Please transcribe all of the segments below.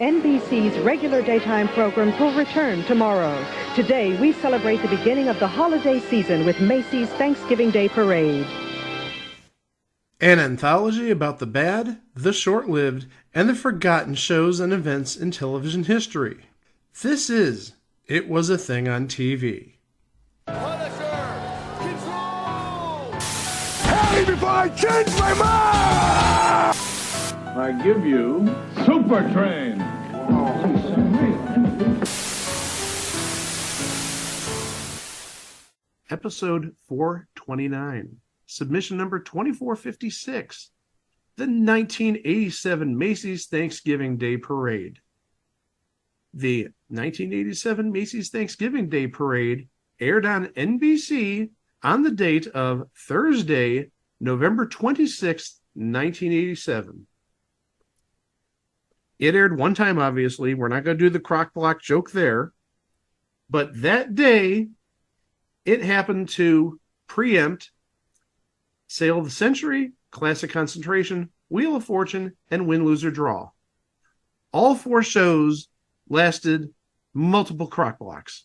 NBC's regular daytime programs will return tomorrow. Today, we celebrate the beginning of the holiday season with Macy's Thanksgiving Day Parade. An anthology about the bad, the short-lived, and the forgotten shows and events in television history. This is It Was a Thing on TV. Punisher! Control! Help me before I change my mind! I give you Super Train. Episode 429. Submission number 2456. The 1987 Macy's Thanksgiving Day Parade. The 1987 Macy's Thanksgiving Day Parade aired on NBC on the date of Thursday, November 26, 1987. It aired one time, obviously. We're not going to do the crock block joke there. But that day, it happened to preempt Sale of the Century, Classic Concentration, Wheel of Fortune, and Win, Lose, or Draw. All four shows lasted multiple crock blocks.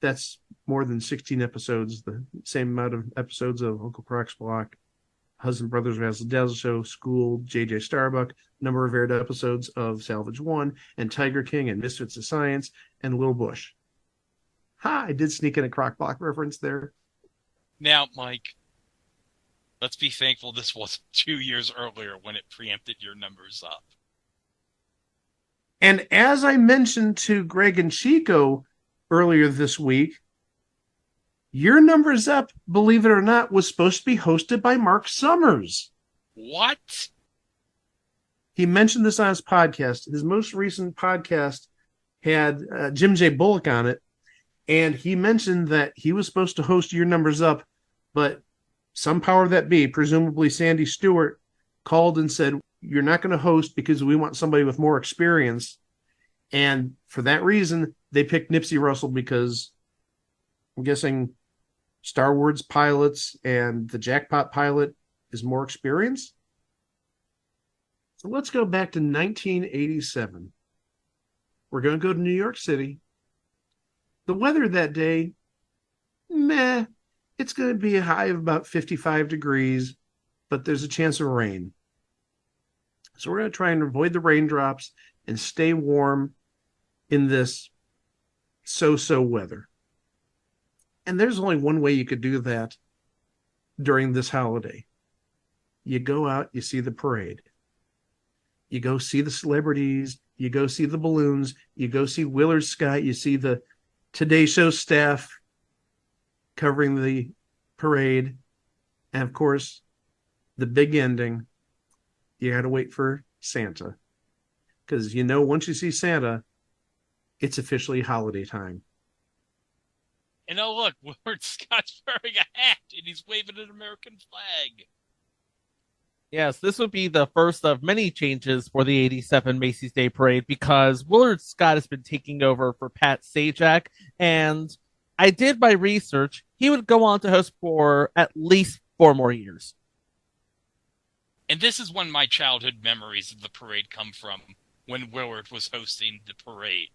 That's more than 16 episodes, the same amount of episodes of Uncle Croc's Block, Husband Brothers Razzle Dazzle Show, School, J.J. Starbuck, number of aired episodes of Salvage One, and Tiger King, and Misfits of Science, and Little Bush. Ha! I did sneak in a crock block reference there. Now, Mike, let's be thankful this wasn't 2 years earlier when it preempted your numbers up. And as I mentioned to Greg and Chico earlier this week, Your Numbers Up, believe it or not, was supposed to be hosted by Mark Summers. What? He mentioned this on his podcast. His most recent podcast had Jim J. Bullock on it, and he mentioned that he was supposed to host Your Numbers Up, but some power that be, presumably Sandy Stewart, called and said, you're not going to host because we want somebody with more experience. And for that reason, they picked Nipsey Russell because I'm guessing Star Wars pilots and the Jackpot pilot is more experience. So let's go back to 1987. We're going to go to New York City. The weather that day, meh. It's going to be a high of about 55 degrees, but there's a chance of rain. So we're going to try and avoid the raindrops and stay warm in this so-so weather. And there's only one way you could do that during this holiday. You go out, you see the parade. You go see the celebrities. You go see the balloons. You go see Willard Scott. You see the Today Show staff covering the parade. And, of course, the big ending. You got to wait for Santa. Because, once you see Santa, it's officially holiday time. And oh, look, Willard Scott's wearing a hat, and he's waving an American flag. Yes, this would be the first of many changes for the 87 Macy's Day Parade because Willard Scott has been taking over for Pat Sajak, and I did my research. He would go on to host for at least 4 more years. And this is when my childhood memories of the parade come from, when Willard was hosting the parade.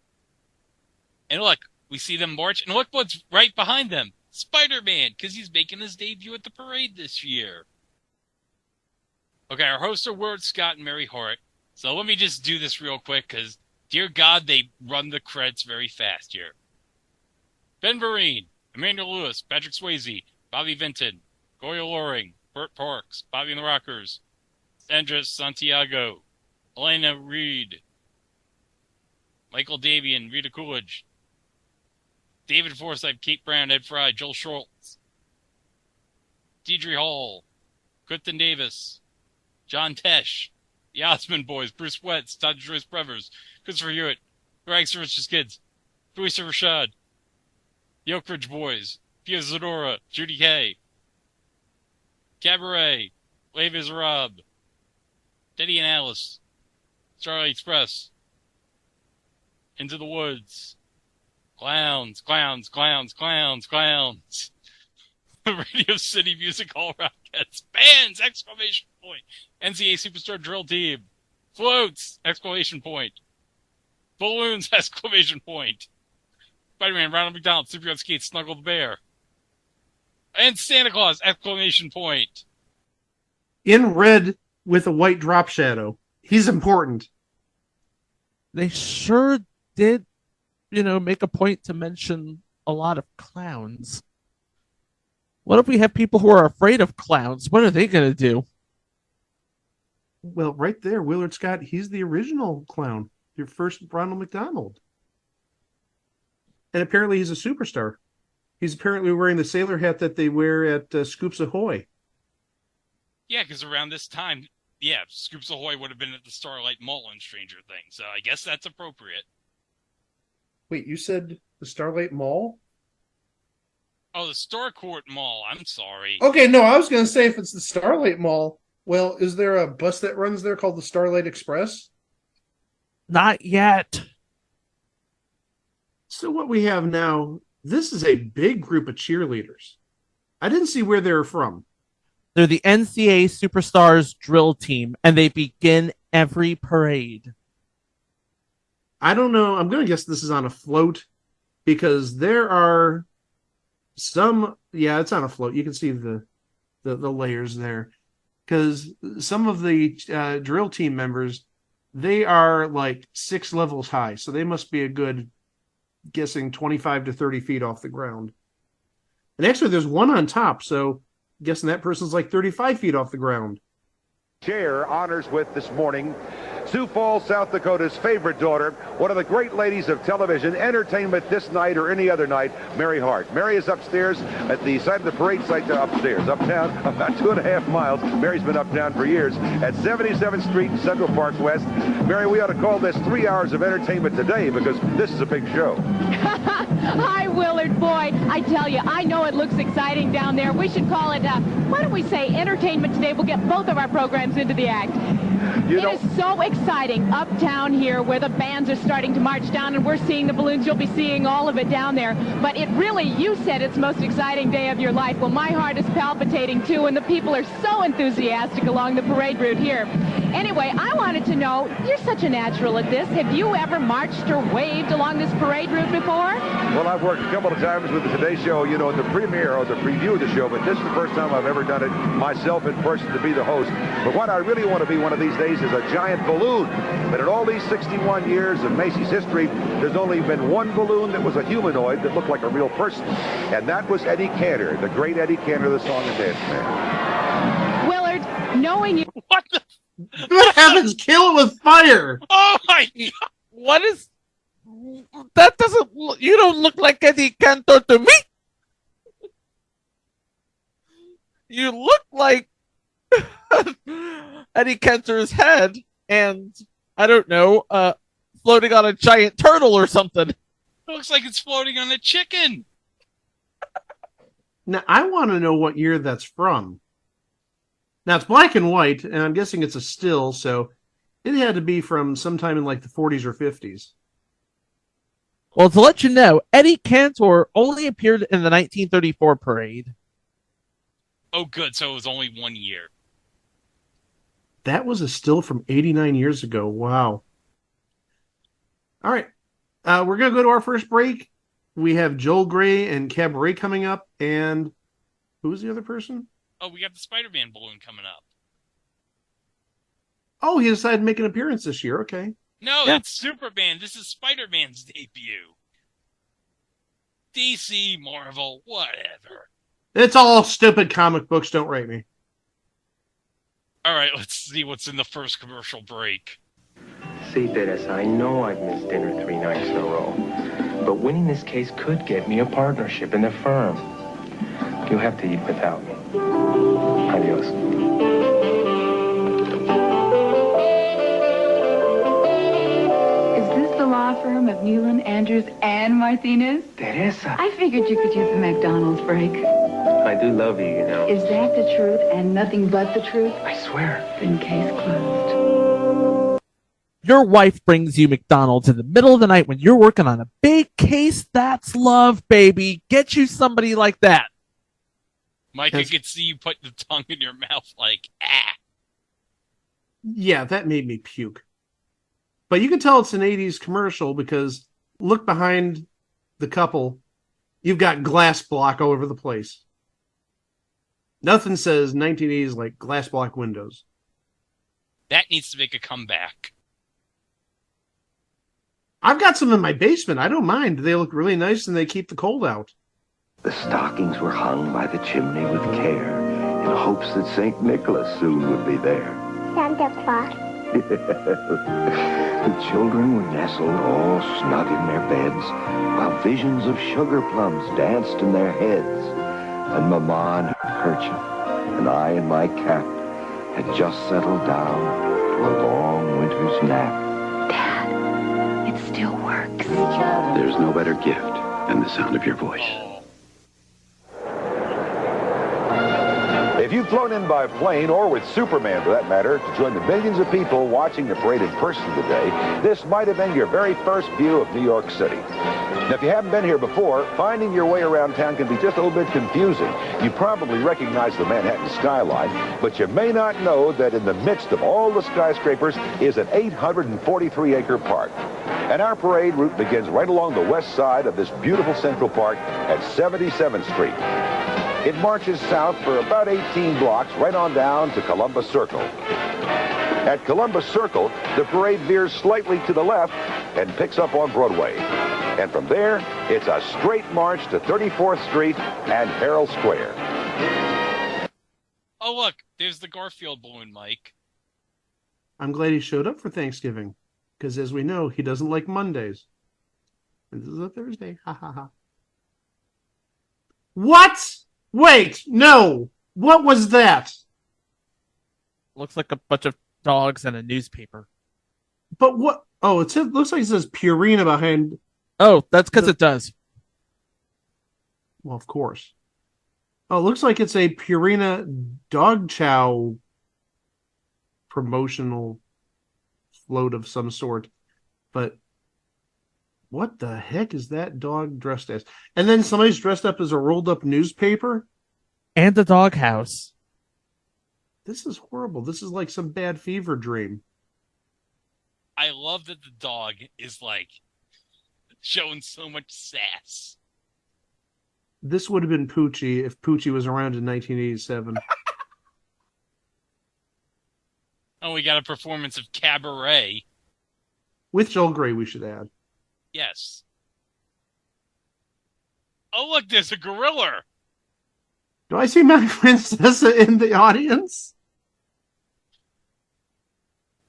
And look, we see them march, and look what's right behind them. Spider-Man, because he's making his debut at the parade this year. Okay, our hosts are Willard Scott and Mary Hart. So let me just do this real quick, because, dear God, they run the credits very fast here. Ben Vereen, Emmanuel Lewis, Patrick Swayze, Bobby Vinton, Goya Loring, Burt Parks, Bobby and the Rockers, Sandra Santiago, Elena Reed, Michael Davian, Rita Coolidge, David Forsythe, Kate Brown, Ed Fry, Joel Schultz, Deidre Hall, Clifton Davis, John Tesh, the Osmond Boys, Bruce Wetz, Todd Joyce Brevers, Christopher Hewitt, Rags to Riches Kids, Louisa Rashad, the Oak Ridge Boys, Pia Zadora, Judy Kay, Cabaret, Les Rob, Teddy and Alice, Starlight Express, Into the Woods, Clowns, Clowns, Clowns, Clowns, Clowns, Radio City Music Hall Rockets, Bands! Exclamation point! NCAA Superstar Drill Team, Floats! Exclamation point. Balloons! Exclamation point. Spider-Man, Ronald McDonald, Superhero Skate, Snuggle the Bear. And Santa Claus! Exclamation point. In red with a white drop shadow. He's important. They sure did, make a point to mention a lot of clowns. What if we have people who are afraid of clowns? What are they going to do? Well, right there, Willard Scott, he's the original clown. Your first Ronald McDonald. And apparently he's a superstar. He's apparently wearing the sailor hat that they wear at Scoops Ahoy. Yeah, because around this time, Scoops Ahoy would have been at the Starlight Mall in Stranger Things, so I guess that's appropriate. Wait, you said the Starlight Mall? Oh, the Starcourt Mall. I'm sorry. Okay, no, I was going to say if it's the Starlight Mall, well, is there a bus that runs there called the Starlight Express? Not yet. So what we have now, this is a big group of cheerleaders. I didn't see where they're from. They're the NCAA Superstars drill team, and they begin every parade. I don't know. I'm going to guess this is on a float because there are some. Yeah, it's on a float. You can see the layers there because some of the drill team members, they are like 6 levels high. So they must be a good, guessing 25 to 30 feet off the ground. And actually, there's one on top. So I'm guessing that person's like 35 feet off the ground. Chair honors with this morning Sioux Falls, South Dakota's favorite daughter, one of the great ladies of television, entertainment this night or any other night, Mary Hart. Mary is upstairs at the site of the parade site, upstairs, uptown, about 2.5 miles. Mary's been uptown for years at 77th Street, Central Park West. Mary, we ought to call this 3 hours of entertainment today because this is a big show. Hi, Willard. Boy, I tell you, I know it looks exciting down there. We should call it, why don't we say entertainment today? We'll get both of our programs into the act. It is so exciting uptown here where the bands are starting to march down and we're seeing the balloons. You'll be seeing all of it down there. But it really, you said it's the most exciting day of your life. Well, my heart is palpitating too, and the people are so enthusiastic along the parade route here. Anyway, I wanted to know, you're such a natural at this. Have you ever marched or waved along this parade route before? Well, I've worked a couple of times with the Today Show, in the premiere or the preview of the show, but this is the first time I've ever done it myself in person to be the host. But what I really want to be one of these days is a giant balloon. But in all these 61 years of Macy's history, there's only been one balloon that was a humanoid that looked like a real person. And that was Eddie Cantor, the great Eddie Cantor, the song and dance man. Willard, knowing you... What the... What happens? Kill it with fire! Oh my God! What is... That doesn't... You don't look like Eddie Cantor to me! You look like Eddie Cantor's head and, I don't know, floating on a giant turtle or something. It looks like it's floating on a chicken. Now, I want to know what year that's from. Now, it's black and white, and I'm guessing it's a still, so it had to be from sometime in like the 40s or 50s. Well, to let you know, Eddie Cantor only appeared in the 1934 parade. Oh, good. So it was only 1 year. That was a still from 89 years ago. Wow. All right. We're going to go to our first break. We have Joel Grey and Cabaret coming up. And who was the other person? Oh, we got the Spider-Man balloon coming up. Oh, he decided to make an appearance this year. Okay. No, that's Superman. This is Spider-Man's debut. DC, Marvel, whatever. It's all stupid comic books. Don't rate me. All right, let's see what's in the first commercial break. See, Teresa, I know I've missed dinner 3 nights in a row, but winning this case could get me a partnership in the firm. You'll have to eat without me. Adios. Is this the law firm of Newland, Andrews, and Martinez? Teresa. I figured you could use a McDonald's break. I do love you, Is that the truth and nothing but the truth? I swear. Then case closed. Your wife brings you McDonald's in the middle of the night when you're working on a big case. That's love, baby. Get you somebody like that. Mike, I could see you put the tongue in your mouth like, ah. Yeah, that made me puke. But you can tell it's an 80s commercial because look behind the couple. You've got glass block all over the place. Nothing says 1980s like glass block windows. That needs to make a comeback. I've got some in my basement. I don't mind. They look really nice and they keep the cold out. The stockings were hung by the chimney with care in hopes that St. Nicholas soon would be there. Santa Claus. The children were nestled all snug in their beds while visions of sugar plums danced in their heads. And Mama in her kerchief and I in my cap had just settled down to a long winter's nap. Dad, it still works. There's no better gift than the sound of your voice. If you've flown in by plane, or with Superman for that matter, to join the millions of people watching the parade in person today, this might have been your very first view of New York City. Now, if you haven't been here before, finding your way around town can be just a little bit confusing. You probably recognize the Manhattan skyline, but you may not know that in the midst of all the skyscrapers is an 843-acre park. And our parade route begins right along the west side of this beautiful Central Park at 77th Street. It marches south for about 18 blocks right on down to Columbus Circle. At Columbus Circle, the parade veers slightly to the left and picks up on Broadway. And from there, it's a straight march to 34th Street and Herald Square. Oh, look, there's the Garfield balloon, Mike. I'm glad he showed up for Thanksgiving, because as we know, he doesn't like Mondays. And this is a Thursday. Ha ha ha. What? Wait, no. What was that? Looks like a bunch of dogs and a newspaper. But what? Oh, it looks like it says Purina behind. Oh, that's because it does. Well, of course. Oh, it looks like it's a Purina dog chow promotional float of some sort. But what the heck is that dog dressed as? And then somebody's dressed up as a rolled up newspaper? And a doghouse. This is horrible. This is like some bad fever dream. I love that the dog is like showing so much sass. This would have been Poochie if Poochie was around in 1987. Oh, we got a performance of Cabaret. With Joel Grey, we should add. Yes. Oh, look, there's a gorilla. Do I see my Princessa in the audience?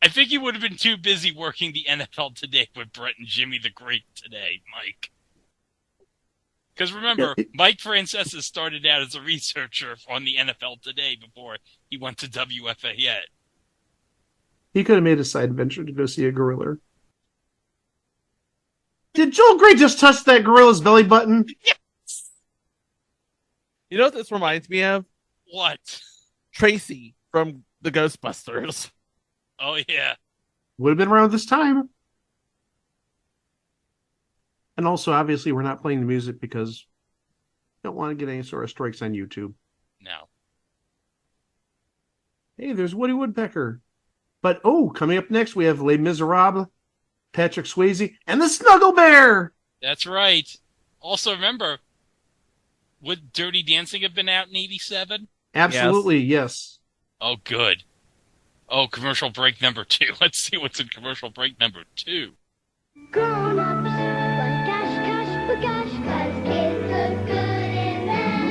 I think you would have been too busy working the NFL Today with Brett and Jimmy the Great today, Mike. Because remember, Mike Francesa started out as a researcher on the NFL Today before he went to WFAN. He could have made a side venture to go see a gorilla. Did Joel Grey just touch that gorilla's belly button? Yes! You know what this reminds me of? What? Tracy from the Ghostbusters. Oh, yeah. Would have been around this time. And also, obviously, we're not playing the music because we don't want to get any sort of strikes on YouTube. No. Hey, there's Woody Woodpecker. But, coming up next, we have Les Miserables, Patrick Swayze, and the Snuggle Bear! That's right. Also, remember, would Dirty Dancing have been out in 87? Absolutely, yes. Oh, good. Oh, commercial break number 2. Let's see what's in commercial break number 2. Grown-ups, but gosh, 'cause kids look good in them.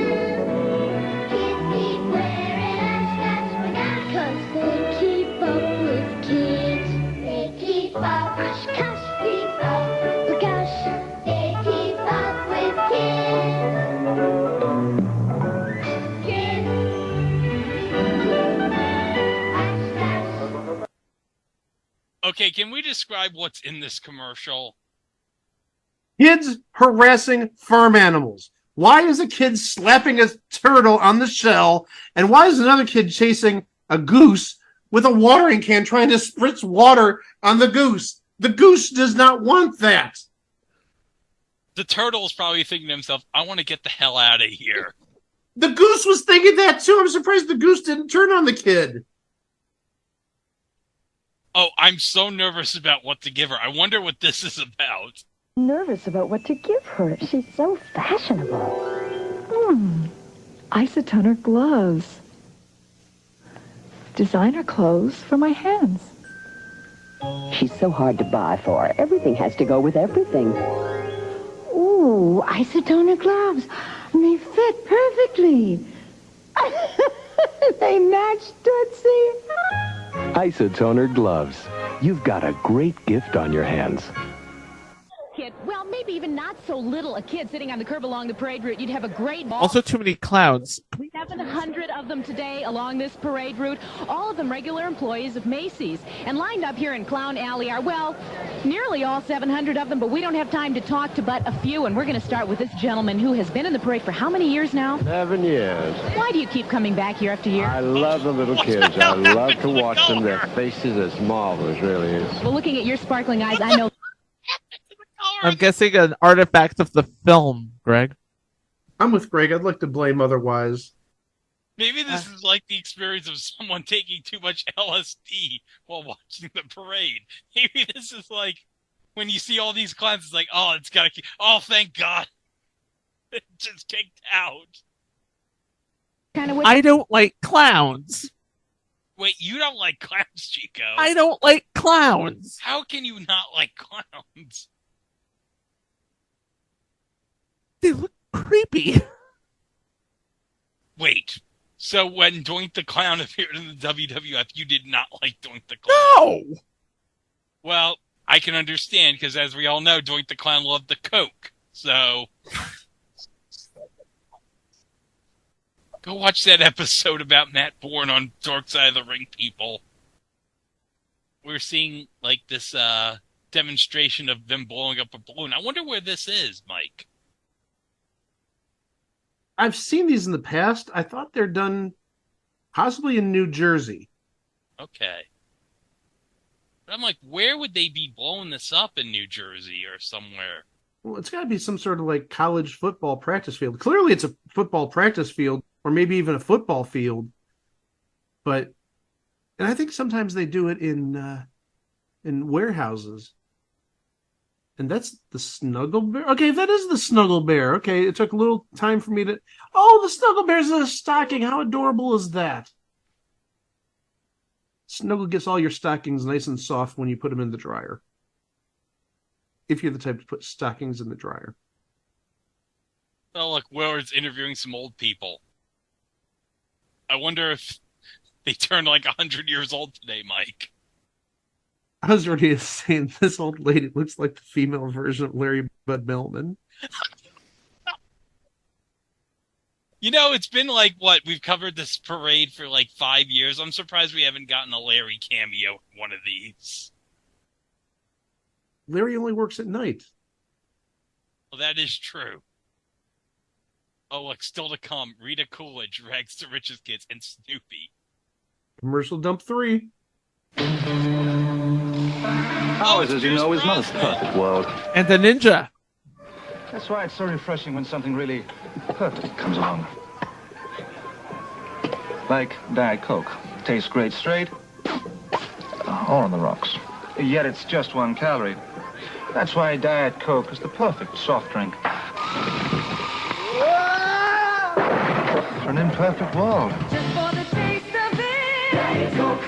Kids keep wearing ascots, 'cause they keep up with kids. They keep up, gosh, keep up, but gosh, they keep up with kids. Okay, can we describe what's in this commercial? Kids harassing farm animals. Why is a kid slapping a turtle on the shell? And why is another kid chasing a goose with a watering can trying to spritz water on the goose? The goose does not want that. The turtle is probably thinking to himself, I want to get the hell out of here. The goose was thinking that too. I'm surprised the goose didn't turn on the kid. Oh, I'm so nervous about what to give her. I wonder what this is about. Nervous about what to give her. She's so fashionable. Isotoner gloves. Designer clothes for my hands. She's so hard to buy for. Everything has to go with everything. Ooh, isotoner gloves. They fit perfectly. They match, Tootsie. Isotoner gloves. You've got a great gift on your hands. Kid, well, maybe even not so little a kid sitting on the curb along the parade route. You'd have a great ball. Also, too many clowns. 700 of them today along this parade route, all of them regular employees of Macy's. And lined up here in Clown Alley are, well, nearly all 700 of them, but we don't have time to talk to but a few. And we're going to start with this gentleman who has been in the parade for how many years now? 7 years. Why do you keep coming back year after year? I love the little kids. I love to watch them. Their faces, it's marvelous, really is. Well, looking at your sparkling eyes, I know. I'm guessing an artifact of the film, Greg. I'm with Greg. I'd like to blame otherwise. Maybe this is like the experience of someone taking too much LSD while watching the parade. Maybe this is like when you see all these clowns, it's like, oh, it's got to, oh, thank God. It just kicked out. I don't like clowns. Wait, you don't like clowns, Chico? I don't like clowns. How can you not like clowns? They look creepy. Wait, so when Doink the Clown appeared in the WWF, you did not like Doink the Clown? No! Well, I can understand, because as we all know, Doink the Clown loved the Coke. So, go watch that episode about Matt Bourne on Dark Side of the Ring, people. We're seeing, like, this demonstration of them blowing up a balloon. I wonder where this is, Mike. I've seen these in the past. I thought they're done possibly in New Jersey. Okay. But I'm like, where would they be blowing this up in New Jersey or somewhere? Well, it's got to be some sort of like college football practice field. Clearly it's a football practice field or maybe even a football field. And I think sometimes they do it in warehouses. And that's the Snuggle Bear? Okay, that is the Snuggle Bear. Okay, it took a little time for me to... Oh, the Snuggle Bear's in a stocking. How adorable is that? Snuggle gets all your stockings nice and soft when you put them in the dryer. If you're the type to put stockings in the dryer. Oh, look, Willard's interviewing some old people. I wonder if they turn like 100 years old today, Mike. I was already saying this old lady looks like the female version of Larry Bud Melman. You know, it's been like, what, we've covered this parade for like 5 years. I'm surprised we haven't gotten a Larry cameo in one of these. Larry only works at night. Well, that is true. Oh, look, still to come. Rita Coolidge, Rags to Riches Kids, and Snoopy. Commercial dump 3. Ours, as you know, is not a perfect world. And the ninja. That's why it's so refreshing when something really perfect comes along. Like Diet Coke. Tastes great straight or on the rocks. Yet it's just 1 calorie. That's why Diet Coke is the perfect soft drink. For an imperfect world. Just for the taste of it. Diet Coke.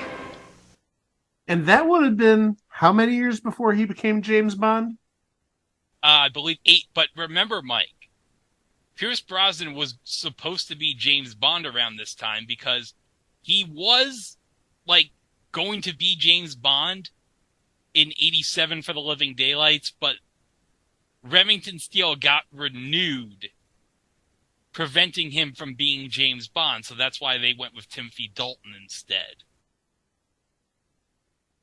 And that would have been how many years before he became James Bond? I believe 8, but remember, Mike, Pierce Brosnan was supposed to be James Bond around this time because he was, like, going to be James Bond in 87 for The Living Daylights, but Remington Steele got renewed, preventing him from being James Bond, so that's why they went with Timothy Dalton instead.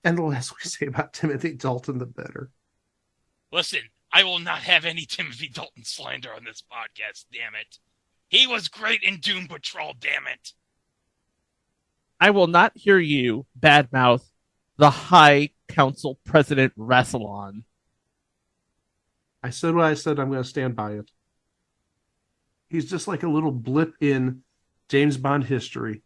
And the less we say about Timothy Dalton, the better. Listen, I will not have any Timothy Dalton slander on this podcast, damn it. He was great in Doom Patrol, damn it. I will not hear you badmouth the High Council President Rassilon. I said what I said. I'm going to stand by it. He's just like a little blip in James Bond history.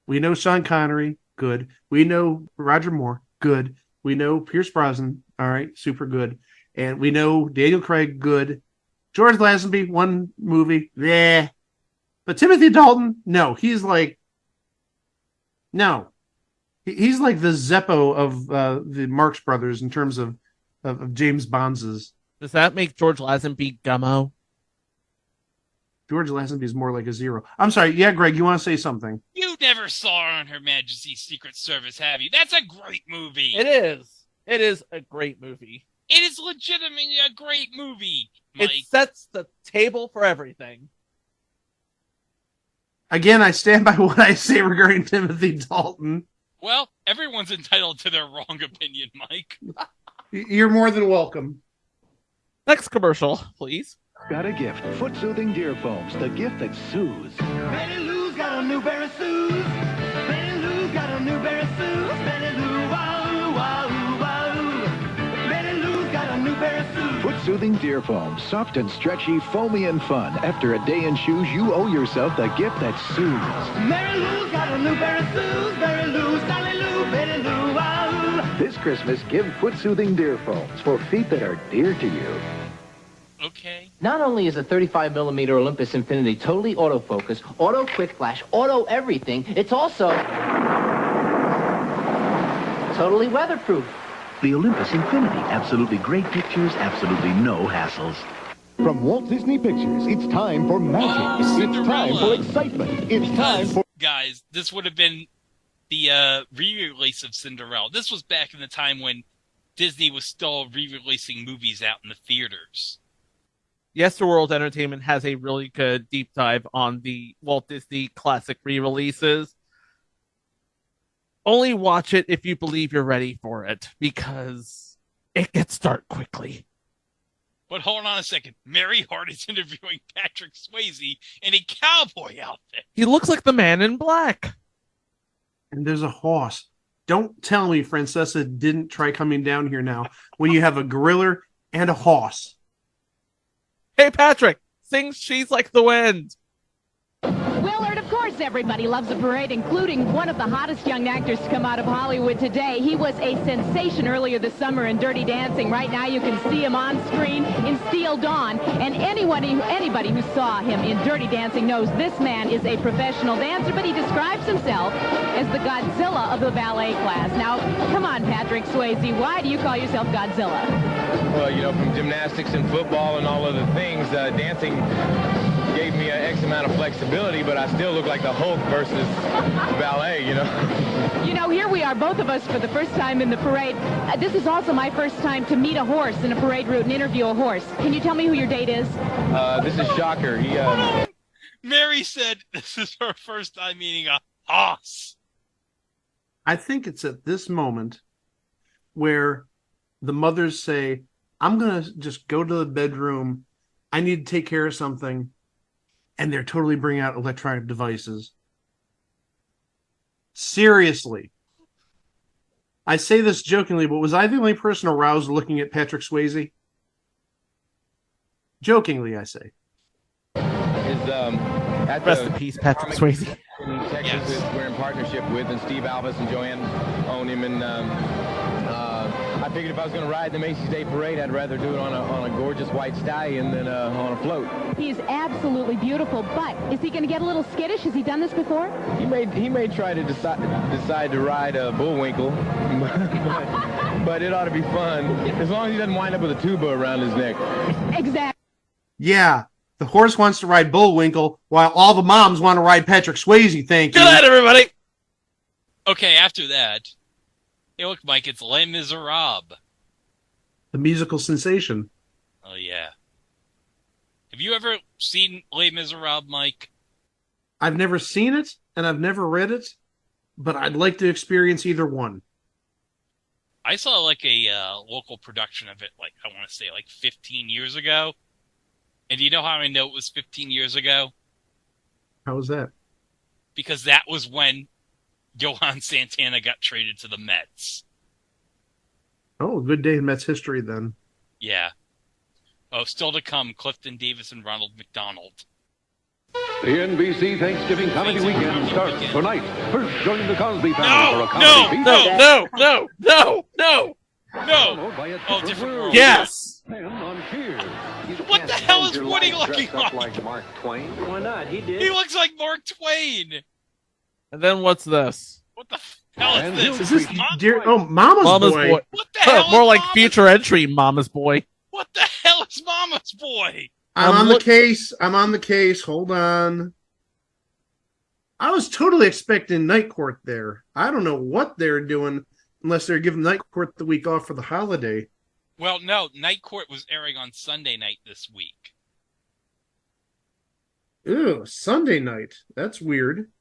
We know Sean Connery, good. We know Roger Moore, good. We know Pierce Brosnan, all right, super good. And we know Daniel Craig, good. George Lazenby, one movie, yeah. But Timothy Dalton, no. He's like, no. He's like the Zeppo of the Marx Brothers in terms of James Bond's. Does that make George Lazenby Gummo? George Lazenby is more like a zero. I'm sorry. Yeah, Greg, you want to say something? You never saw her on Her Majesty's Secret Service, have you? That's a great movie. It is. It is a great movie. It is legitimately a great movie, Mike. It sets the table for everything. Again, I stand by what I say regarding Timothy Dalton. Well, everyone's entitled to their wrong opinion, Mike. You're more than welcome. Next commercial, please. Got a gift. Foot-soothing deer foams. The gift that soothes. Betty Lou's got a new pair of shoes. Betty Lou's got a new pair of shoes. Betty Lou, wow, wow, wow. Betty Lou's got a new pair of shoes. Foot-soothing deer foams. Soft and stretchy, foamy and fun. After a day in shoes, you owe yourself the gift that soothes. Mary Lou's got a new pair of shoes. Mary Lou, Sally Lou, Betty Lou, wow. This Christmas, give foot-soothing deer foams for feet that are dear to you. Okay. Not only is the 35mm Olympus Infinity totally autofocus, auto quick flash, auto everything, it's also totally weatherproof. The Olympus Infinity. Absolutely great pictures, absolutely no hassles. From Walt Disney Pictures, it's time for magic. It's time for excitement. It's time for... Guys, this would have been the re-release of Cinderella. This was back in the time when Disney was still re-releasing movies out in the theaters. Yesterworld Entertainment has a really good deep dive on the Walt Disney classic re-releases. Only watch it if you believe you're ready for it, because it gets dark quickly. But hold on a second. Mary Hart is interviewing Patrick Swayze in a cowboy outfit. He looks like the Man in Black. And there's a horse. Don't tell me Francesa didn't try coming down here now when you have a gorilla and a horse. Hey, Patrick, sing She's Like the Wind. Willard, of course, everybody loves the parade, including one of the hottest young actors to come out of Hollywood today. He was a sensation earlier this summer in Dirty Dancing. Right now, you can see him on screen in Steel Dawn. And anybody who saw him in Dirty Dancing knows this man is a professional dancer, but he describes himself as the Godzilla of the ballet class. Now, come on, Patrick Swayze, why do you call yourself Godzilla? Well, you know, from gymnastics and football and all other things, dancing gave me an X amount of flexibility, but I still look like the Hulk versus ballet, you know. You know, here we are, both of us, for the first time in the parade. This is also my first time to meet a horse in a parade route and interview a horse. Can you tell me who your date is? This is Shocker. Mary said this is her first time meeting a horse. I think it's at this moment where the mothers say, I'm going to just go to the bedroom. I need to take care of something. And they're totally bringing out electronic devices. Seriously. I say this jokingly, but was I the only person aroused looking at Patrick Swayze? Jokingly, I say. Rest in peace, Patrick Swayze. In Texas, we're in partnership with, and Steve Alvis and Joanne own him, and I figured if I was going to ride the Macy's Day Parade, I'd rather do it on a gorgeous white stallion than on a float. He is absolutely beautiful, but is he going to get a little skittish? Has he done this before? He may try to decide to ride a bullwinkle, but it ought to be fun, as long as he doesn't wind up with a tuba around his neck. Exactly. Yeah, the horse wants to ride Bullwinkle, while all the moms want to ride Patrick Swayze, thank you. Good night, everybody! Okay, after that, hey, look, Mike, it's Les Miserables. The musical sensation. Oh, yeah. Have you ever seen Les Miserables, Mike? I've never seen it, and I've never read it, but I'd like to experience either one. I saw, like, a local production of it, like, I want to say, like, 15 years ago. And do you know how I know it was 15 years ago? How was that? Because that was when Johan Santana got traded to the Mets. Oh, good day in Mets history then. Yeah. Oh, still to come, Clifton Davis and Ronald McDonald. The NBC Thanksgiving Comedy Weekend starts tonight. First, join the Cosby family for a comedy feast. No! Followed by a Oh, different world. Yes! And on Cheers. What the hell is Woody looking like? like Mark Twain? Why not? He did. He looks like Mark Twain. And then what's this? What the hell And is Is this? this Mama's Boy? What the hell? More is like Mama's... future entry, Mama's Boy. What the hell is Mama's Boy? I'm on the case. I'm on the case. Hold on. I was totally expecting Night Court there. I don't know what they're doing unless they're giving Night Court the week off for the holiday. Well, no. Night Court was airing on Sunday night this week. Ew, Sunday night. That's weird.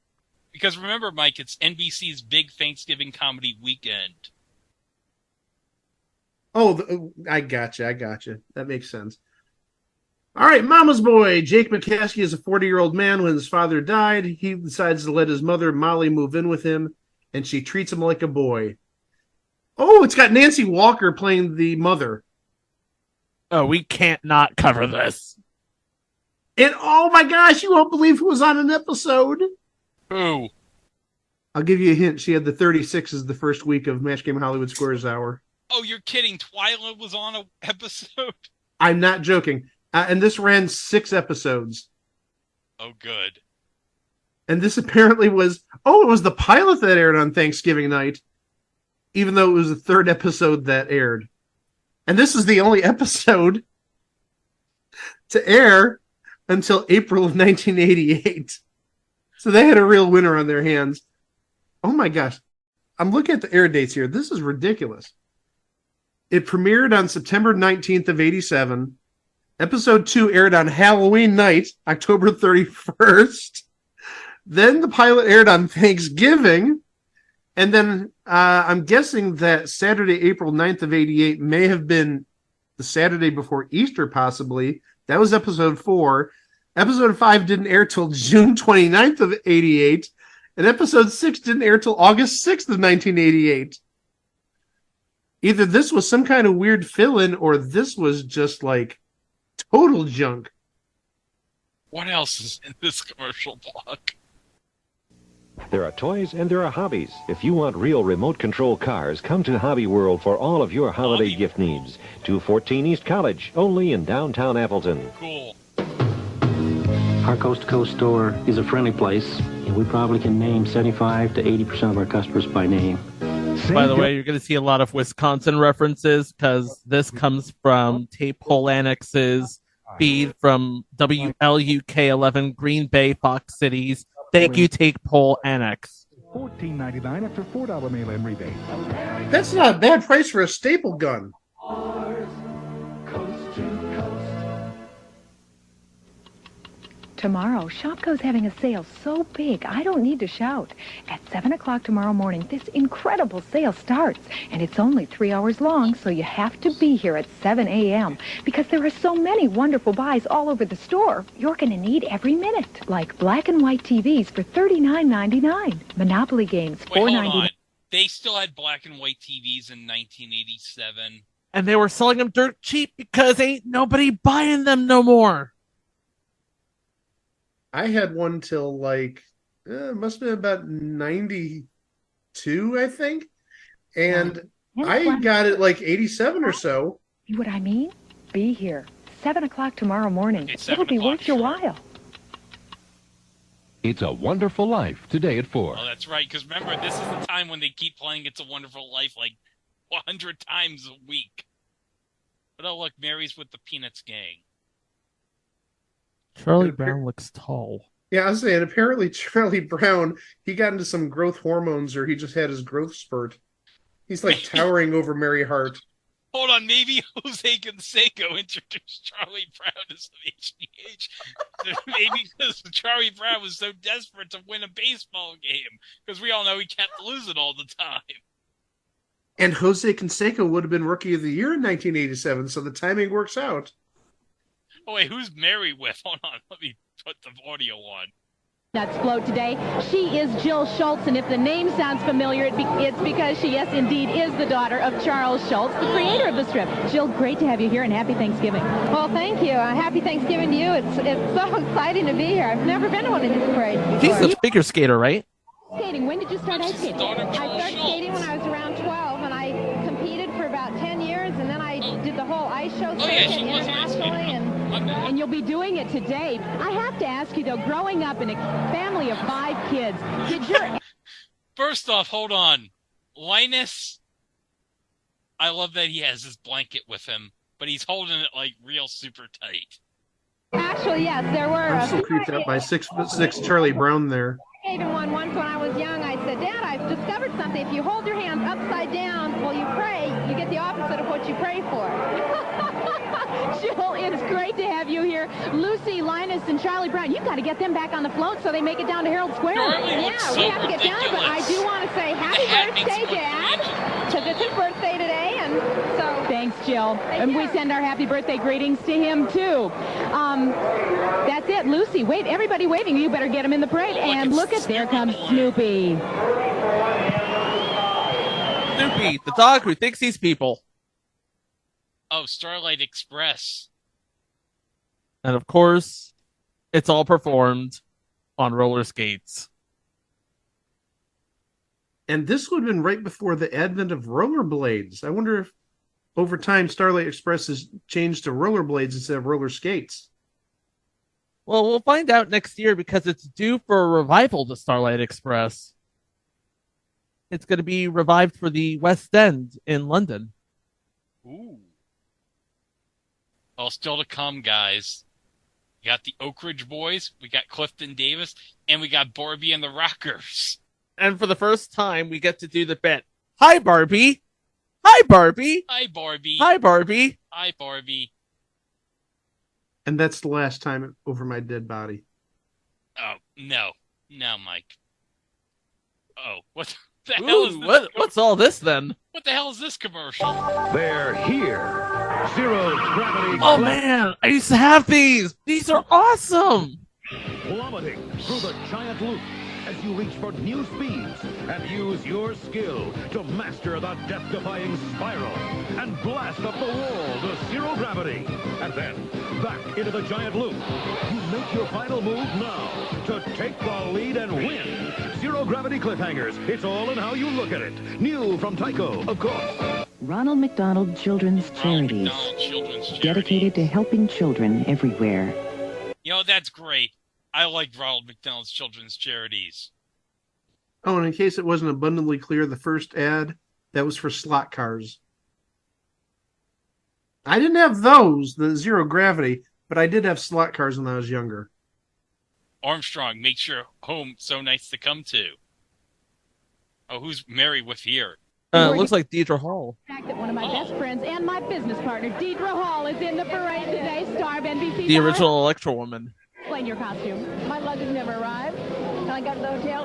Because remember, Mike, it's NBC's big Thanksgiving comedy weekend. Oh, I gotcha. That makes sense. All right, Mama's Boy. Jake McCaskey is a 40-year-old man. When his father died, he decides to let his mother, Molly, move in with him, and she treats him like a boy. Oh, it's got Nancy Walker playing the mother. Oh, we can't not cover this. And oh my gosh, you won't believe who was on an episode. Who? I'll give you a hint. She had the 36s the first week of Match Game Hollywood Squares Hour. Oh, you're kidding. Twyla was on an episode? I'm not joking. And this ran 6 episodes. Oh, good. And this apparently was... Oh, it was the pilot that aired on Thanksgiving night, even though it was the 3rd episode that aired. And this is the only episode to air until April of 1988. So they had a real winner on their hands. Oh my gosh. I'm looking at the air dates here. This is ridiculous. It premiered on September 19th of 87. Episode 2 aired on Halloween night, October 31st. Then the pilot aired on Thanksgiving. And then I'm guessing that Saturday, April 9th of 88 may have been the Saturday before Easter, possibly. That was episode 4. Episode 5 didn't air till June 29th of 88. And episode 6 didn't air till August 6th of 1988. Either this was some kind of weird fill-in or this was just like total junk. What else is in this commercial block? There are toys and there are hobbies. If you want real remote control cars, come to Hobby World for all of your holiday gift needs. 214 East College, only in downtown Appleton. Cool. Our coast-to-coast store is a friendly place, and we probably can name 75 to 80% of our customers by name. By the way, you're going to see a lot of Wisconsin references because this comes from Tape Hole Annex's feed from WLUK11 Green Bay, Fox Cities. Thank you, Tape Hole Annex. $14.99 after $4 mail-in rebate. That's not a bad price for a staple gun. Tomorrow, Shopko's having a sale so big, I don't need to shout. At 7 o'clock tomorrow morning, this incredible sale starts. And it's only 3 hours long, so you have to be here at 7 a.m. Because there are so many wonderful buys all over the store, you're going to need every minute. Like black and white TVs for $39.99. Monopoly games, $4.99. They still had black and white TVs in 1987. And they were selling them dirt cheap because ain't nobody buying them no more. I had one till like, it must have been about 92, I think. And I got it like 87 or so. See what I mean? Be here. 7 o'clock tomorrow morning. It'll be worth your while. It's a Wonderful Life, today at 4. Oh, that's right, because remember, this is the time when they keep playing It's a Wonderful Life like 100 times a week. But oh, look, Mary's with the Peanuts gang. Charlie Brown looks tall. Yeah, I was saying, apparently Charlie Brown, he got into some growth hormones or he just had his growth spurt. He's like towering over Mary Hart. Hold on, maybe Jose Canseco introduced Charlie Brown to some HGH. Maybe because Charlie Brown was so desperate to win a baseball game. Because we all know he kept losing all the time. And Jose Canseco would have been Rookie of the Year in 1987, so the timing works out. Oh, wait, who's Mary with? Hold on, let me put the audio on. Nuts float today. She is Jill Schultz, and if the name sounds familiar, it's because she, yes, indeed, is the daughter of Charles Schultz, the creator of the strip. Jill, great to have you here, and happy Thanksgiving. Well, thank you. Happy Thanksgiving to you. It's so exciting to be here. I've never been to one of these parades before. She's a figure skater, right? Skating. When did you start ice skating? I started skating when I was around 12, and I competed for about 10 years, and then I did the whole ice show circuit internationally, and you'll be doing it today. I have to ask you, though, growing up in a family of 5 kids, did your... First off, hold on. Linus, I love that he has his blanket with him, but he's holding it like real super tight. Actually, yes, there were... I'm still creeped out by 6'6" Charlie Brown there. I gave him one once when I was young. I said, Dad, I've discovered something. If you hold your hands upside down while you pray, you get the opposite of what you pray for. Jill, it's great to have you here. Lucy, Linus, and Charlie Brown, you've got to get them back on the float so they make it down to Herald Square. Yeah, we have to get down, but I do want to say happy birthday, Dad, because it's his birthday today, and so... Thanks, Jill. And we send our happy birthday greetings to him, too. That's it. Lucy, wait, everybody waving. You better get him in the parade. And look at, there comes Snoopy. Snoopy, the dog who thinks he's people. Oh, Starlight Express. And of course, it's all performed on roller skates. And this would have been right before the advent of rollerblades. I wonder if over time Starlight Express has changed to rollerblades instead of roller skates. Well, we'll find out next year because it's due for a revival to Starlight Express. It's going to be revived for the West End in London. Ooh. Well, still to come, guys. We got the Oak Ridge Boys, we got Clifton Davis, and we got Barbie and the Rockers. And for the first time, we get to do the bit. Hi, Barbie. Hi, Barbie. Hi, Barbie. Hi, Barbie. Hi, Barbie. And that's the last time over my dead body. Oh, no. No, Mike. Oh, what the hell is this? What's all this, then? What the hell is this commercial? They're here. Zero gravity. Oh, man. I used to have these. These are awesome. Plummeting through the giant loop as you reach for new speeds and use your skill to master the death-defying spiral and blast up the wall to zero gravity. And then back into the giant loop. You make your final move now to take the lead and win. Zero gravity cliffhangers. It's all in how you look at it. New from Tyco, of course. Ronald McDonald Children's Charities. Dedicated to helping children everywhere. You know, that's great. I like Ronald McDonald's Children's Charities. Oh, and in case it wasn't abundantly clear, the first ad, that was for slot cars. I didn't have those, the zero gravity, but I did have slot cars when I was younger. Armstrong makes your home so nice to come to. Oh, who's Mary with here? Looks like Deidre Hall. The fact that one of my best friends and my business partner, Deidre Hall, is in the parade today. Star of NBC. The original Electro Woman. Explain your costume. My luggage never arrived, and I got to the hotel.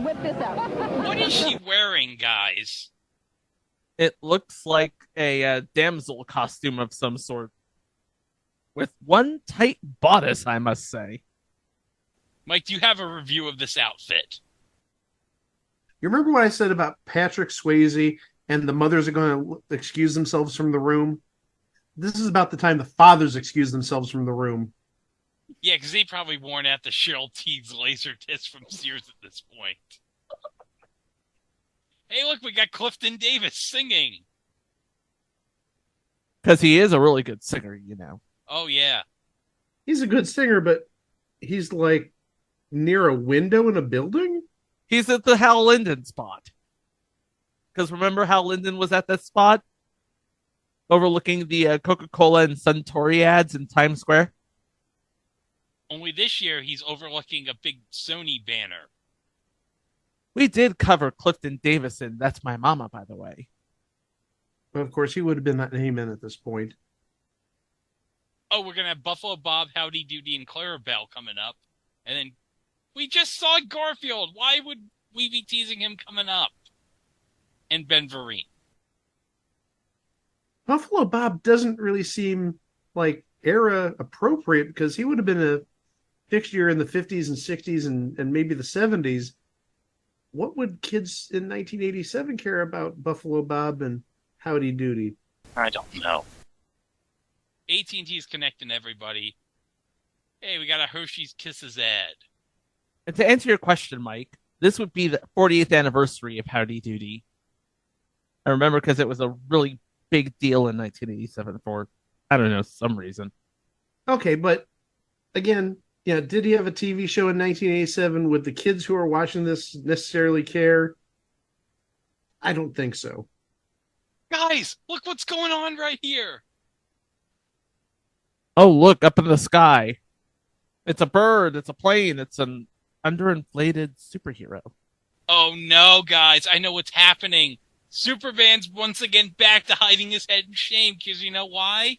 Whip this out. What is she wearing, guys? It looks like a damsel costume of some sort. With one tight bodice, I must say. Mike, do you have a review of this outfit? You remember what I said about Patrick Swayze and the mothers are going to excuse themselves from the room? This is about the time the fathers excuse themselves from the room. Yeah, because they probably worn out the Cheryl Teague's laser disc from Sears at this point. Hey, look, we got Clifton Davis singing. Because he is a really good singer, you know. Oh, yeah. He's a good singer, but he's like near a window in a building? He's at the Hal Linden spot. Because remember Hal Linden was at that spot? Overlooking the Coca-Cola and Suntory ads in Times Square? Only this year, he's overlooking a big Sony banner. We did cover Clifton Davis in That's My Mama, by the way. But of course, he would have been that name in at this point. Oh, we're going to have Buffalo Bob, Howdy Doody, and Clarabelle coming up. And then we just saw Garfield. Why would we be teasing him coming up? And Ben Vereen. Buffalo Bob doesn't really seem like era appropriate because he would have been fixture in the 50s and 60s and maybe the 70s, what would kids in 1987 care about Buffalo Bob and Howdy Doody? I don't know. AT&T's connecting everybody. Hey, we got a Hershey's Kisses ad. And to answer your question, Mike, this would be the 40th anniversary of Howdy Doody. I remember because it was a really big deal in 1987 for, I don't know, some reason. Okay, but again, yeah, did he have a TV show in 1987? Would the kids who are watching this necessarily care? I don't think so. Guys, look what's going on right here. Oh, look, up in the sky. It's a bird. It's a plane. It's an underinflated superhero. Oh no, guys, I know what's happening. Superman's once again back to hiding his head in shame, because you know why?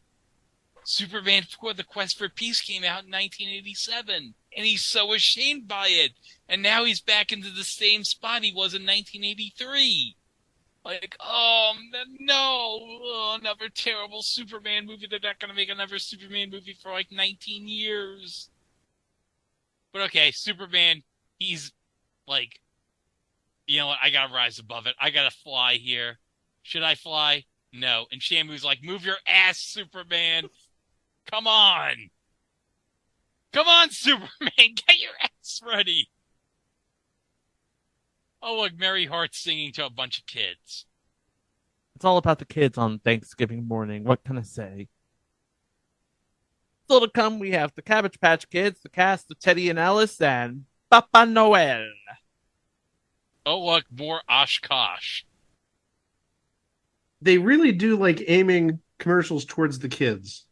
Superman 4, The Quest for Peace came out in 1987, and he's so ashamed by it. And now he's back into the same spot he was in 1983. Like, oh, no, another terrible Superman movie. They're not going to make another Superman movie for like 19 years. But okay, Superman, he's like, you know what, I gotta rise above it. I gotta fly here. Should I fly? No. And Shamu's like, move your ass, Superman. Come on. Come on, Superman. Get your ass ready. Oh, look, Mary Hart's singing to a bunch of kids. It's all about the kids on Thanksgiving morning. What can I say? Still to come, we have the Cabbage Patch Kids, the cast of Teddy and Alice, and Papa Noel. Oh, look, more Oshkosh. They really do like aiming commercials towards the kids.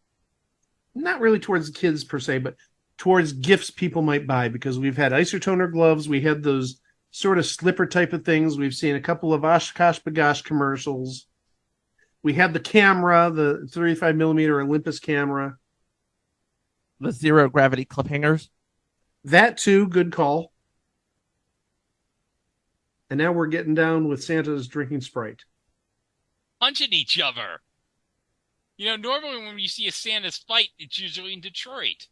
Not really towards the kids per se, but towards gifts people might buy, because we've had isotoner gloves, we had those sort of slipper type of things, we've seen a couple of Oshkosh Bagosh commercials. We had the camera, the 35mm Olympus camera. The zero gravity cliffhangers. That too, good call. And now we're getting down with Santa's drinking Sprite. Punching each other. You know, normally when you see a Santa's fight, it's usually in Detroit.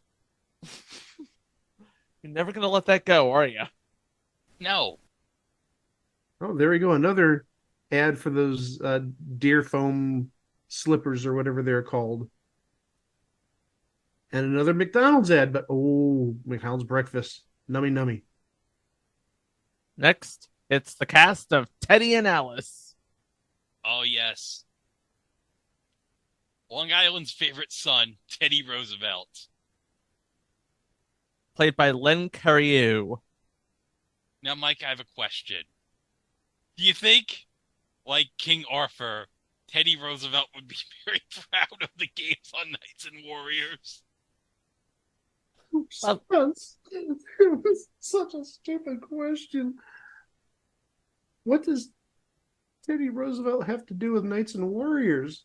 You're never going to let that go, are you? No. Oh, there we go. Another ad for those deer foam slippers or whatever they're called. And another McDonald's ad, but oh, McDonald's breakfast. Nummy nummy. Next, it's the cast of Teddy and Alice. Oh, yes. Long Island's favorite son, Teddy Roosevelt. Played by Len Cariou. Now, Mike, I have a question. Do you think, like King Arthur, Teddy Roosevelt would be very proud of the games on Knights and Warriors? It was such a stupid question. What does Teddy Roosevelt have to do with Knights and Warriors?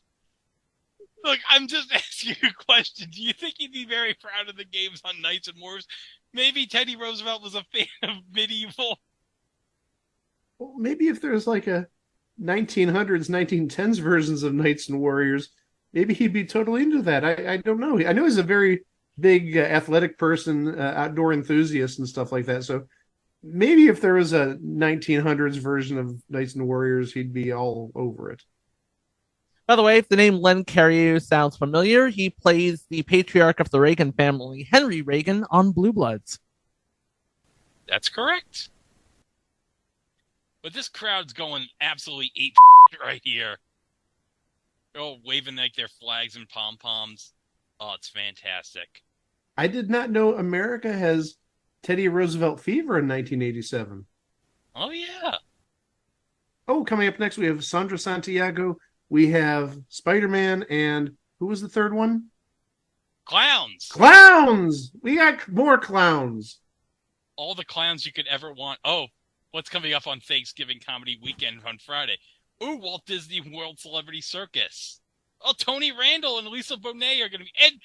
Look, I'm just asking you a question. Do you think he'd be very proud of the games on Knights and Warriors? Maybe Teddy Roosevelt was a fan of medieval. Well, maybe if there's like a 1900s, 1910s versions of Knights and Warriors, maybe he'd be totally into that. I don't know. I know he's a very big athletic person, outdoor enthusiast and stuff like that. So maybe if there was a 1900s version of Knights and Warriors, he'd be all over it. By the way, if the name Len Cariou sounds familiar, he plays the patriarch of the Reagan family, Henry Reagan, on Blue Bloods. That's correct. But this crowd's going absolutely ape right here. They're all waving like their flags and pom-poms. Oh, it's fantastic. I did not know America has Teddy Roosevelt fever in 1987. Oh, yeah. Oh, coming up next, we have Sandra Santiago. We have Spider-Man, and who was the third one? Clowns! Clowns! We got more clowns. All the clowns you could ever want. Oh, what's coming up on Thanksgiving comedy weekend on Friday? Ooh, Walt Disney World Celebrity Circus. Oh, Tony Randall and Lisa Bonet are going to be... And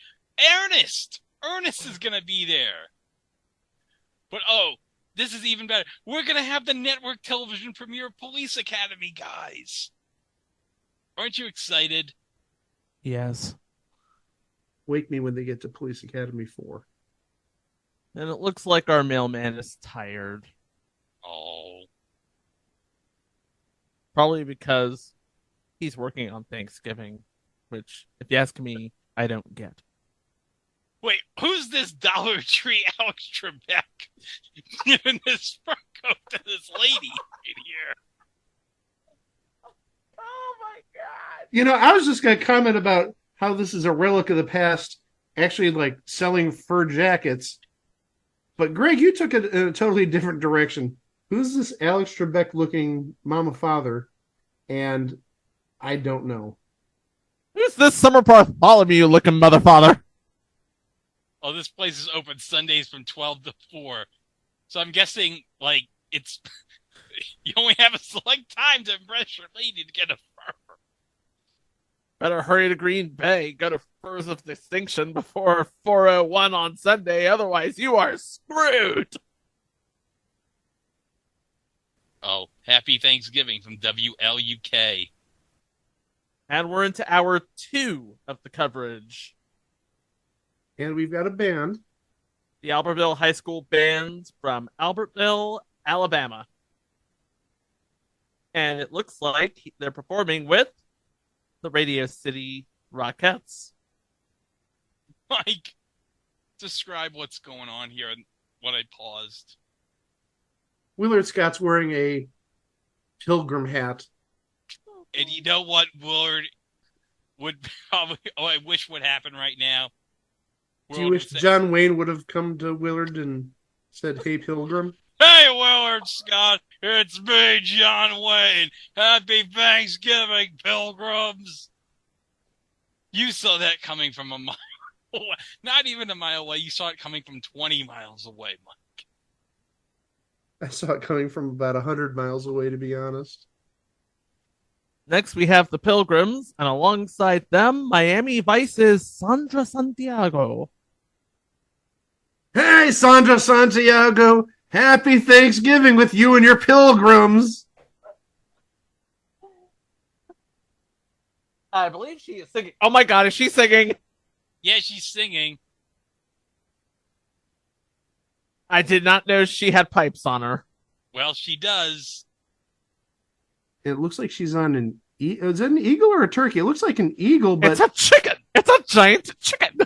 Ernest! Ernest is going to be there. But, oh, this is even better. We're going to have the network television premiere of Police Academy, guys. Aren't you excited? Yes. Wake me when they get to Police Academy 4. And it looks like our mailman is tired. Oh. Probably because he's working on Thanksgiving, which, if you ask me, I don't get. Wait, who's this Dollar Tree Alex Trebek giving this fur coat to this lady right here? Oh my god! You know, I was just going to comment about how this is a relic of the past, actually like selling fur jackets. But Greg, you took it in a totally different direction. Who's this Alex Trebek looking mama father? And I don't know. Who's this Summer Bartholomew looking mother father? Oh, this place is open Sundays from 12 to 4. So I'm guessing, like, it's... you only have a select time to impress your lady to get a fur. Better hurry to Green Bay. Go to Furs of Distinction before 4:01 on Sunday. Otherwise, you are screwed. Oh, happy Thanksgiving from WLUK. And we're into hour 2 of the coverage. And we've got a band. The Albertville High School Band from Albertville, Alabama. And it looks like they're performing with the Radio City Rockettes. Mike, describe what's going on here and what I paused. Willard Scott's wearing a pilgrim hat. And you know what Willard would probably, I wish would happen right now? Do you wish John Wayne would have come to Willard and said, "Hey, Pilgrim"? Hey, Willard Scott, it's me, John Wayne. Happy Thanksgiving, pilgrims. You saw that coming from a mile away. Not even a mile away. You saw it coming from 20 miles away, Mike. I saw it coming from about 100 miles away, to be honest. Next, we have the Pilgrims, and alongside them, Miami Vice's Sandra Santiago. Hey, Sandra Santiago! Happy Thanksgiving with you and your pilgrims! I believe she is singing. Oh my god, is she singing? Yeah, she's singing. I did not know she had pipes on her. Well, she does. It looks like she's on an... Is that an eagle or a turkey? It looks like an eagle, but... It's a chicken! It's a giant chicken!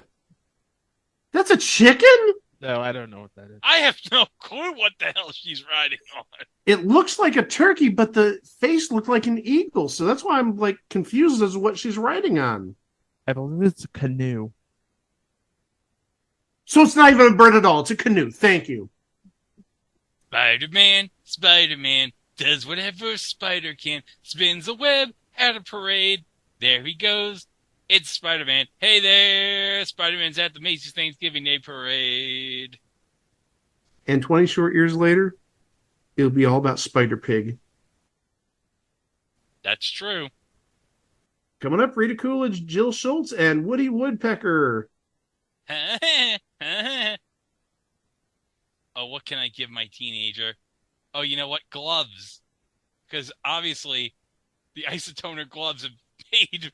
That's a chicken? No, I don't know what that is. I have no clue what the hell she's riding on. It looks like a turkey, but the face looked like an eagle, so that's why I'm, like, confused as to what she's riding on. I believe it's a canoe. So it's not even a bird at all. It's a canoe. Thank you. Spider-Man does whatever a spider can. Spins a web at a parade. There he goes. It's Spider-Man. Hey there! Spider-Man's at the Macy's Thanksgiving Day Parade. And 20 short years later, it'll be all about Spider-Pig. That's true. Coming up, Rita Coolidge, Jill Schultz, and Woody Woodpecker. Oh, what can I give my teenager? Oh, you know what? Gloves. Because obviously, the isotoner gloves have paid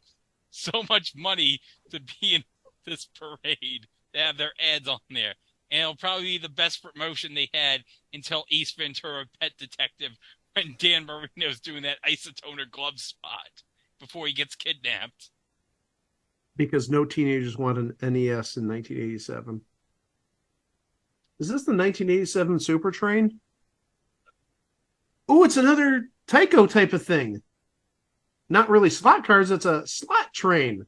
so much money to be in this parade. They have their ads on there. And it'll probably be the best promotion they had until Ace Ventura Pet Detective when Dan Marino's doing that isotoner glove spot before he gets kidnapped. Because no teenagers want an NES in 1987. Is this the 1987 Super Train? Oh, it's another Tyco type of thing. Not really slot cars, it's a slot train.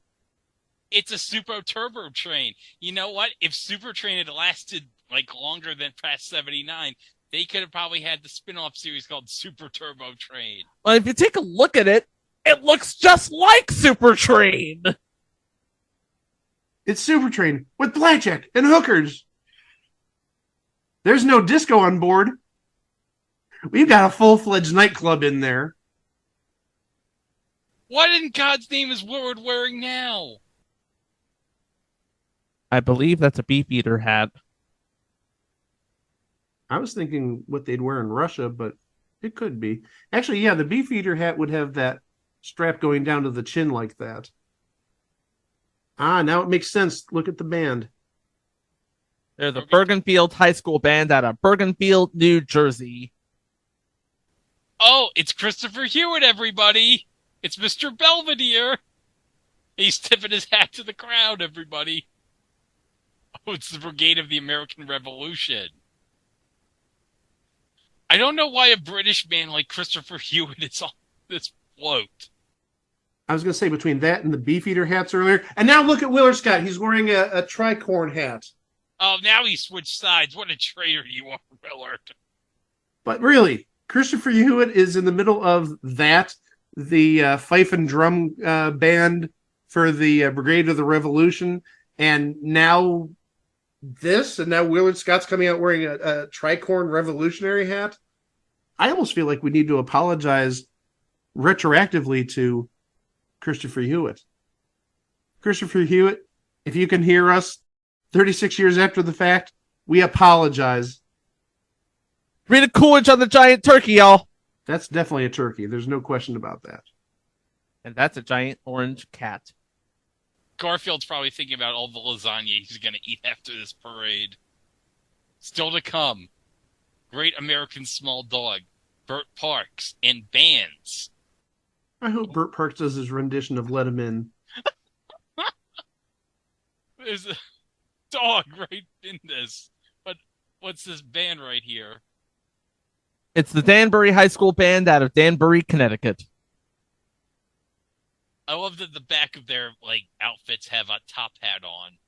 It's a Super Turbo Train. You know what? If Super Train had lasted like longer than past 79, they could have probably had the spin-off series called Super Turbo Train. Well, if you take a look at it, it looks just like Super Train. It's Super Train with blackjack and hookers. There's no disco on board. We've got a full-fledged nightclub in there. What in God's name is Willard wearing now? I believe that's a Beefeater hat. I was thinking what they'd wear in Russia, but it could be. Actually, yeah, the Beefeater hat would have that strap going down to the chin like that. Ah, now it makes sense. Look at the band. They're the Bergenfield High School Band out of Bergenfield, New Jersey. Oh, it's Christopher Hewitt, everybody. It's Mr. Belvedere. He's tipping his hat to the crowd, everybody. Oh, it's the Brigade of the American Revolution. I don't know why a British man like Christopher Hewitt is on this float. I was going to say between that and the Beefeater hats earlier. And now look at Willard Scott. He's wearing a tricorn hat. Oh, now he switched sides. What a traitor you are, Willard. But really, Christopher Hewitt is in the middle of that, the fife and drum band for the Brigade of the Revolution, and now this, and now Willard Scott's coming out wearing a tricorn revolutionary hat. I almost feel like we need to apologize retroactively to Christopher Hewitt. Christopher Hewitt, if you can hear us 36 years after the fact, we apologize. Rita Coolidge on the giant turkey, y'all. That's definitely a turkey. There's no question about that. And that's a giant orange cat. Garfield's probably thinking about all the lasagna he's going to eat after this parade. Still to come, Great American Small Dog, Burt Parks, and bands. I hope Burt Parks does his rendition of Let 'Em In. There's a dog right in this. But what's this band right here? It's the Danbury High School Band out of Danbury, Connecticut. I love that the back of their outfits have a top hat on.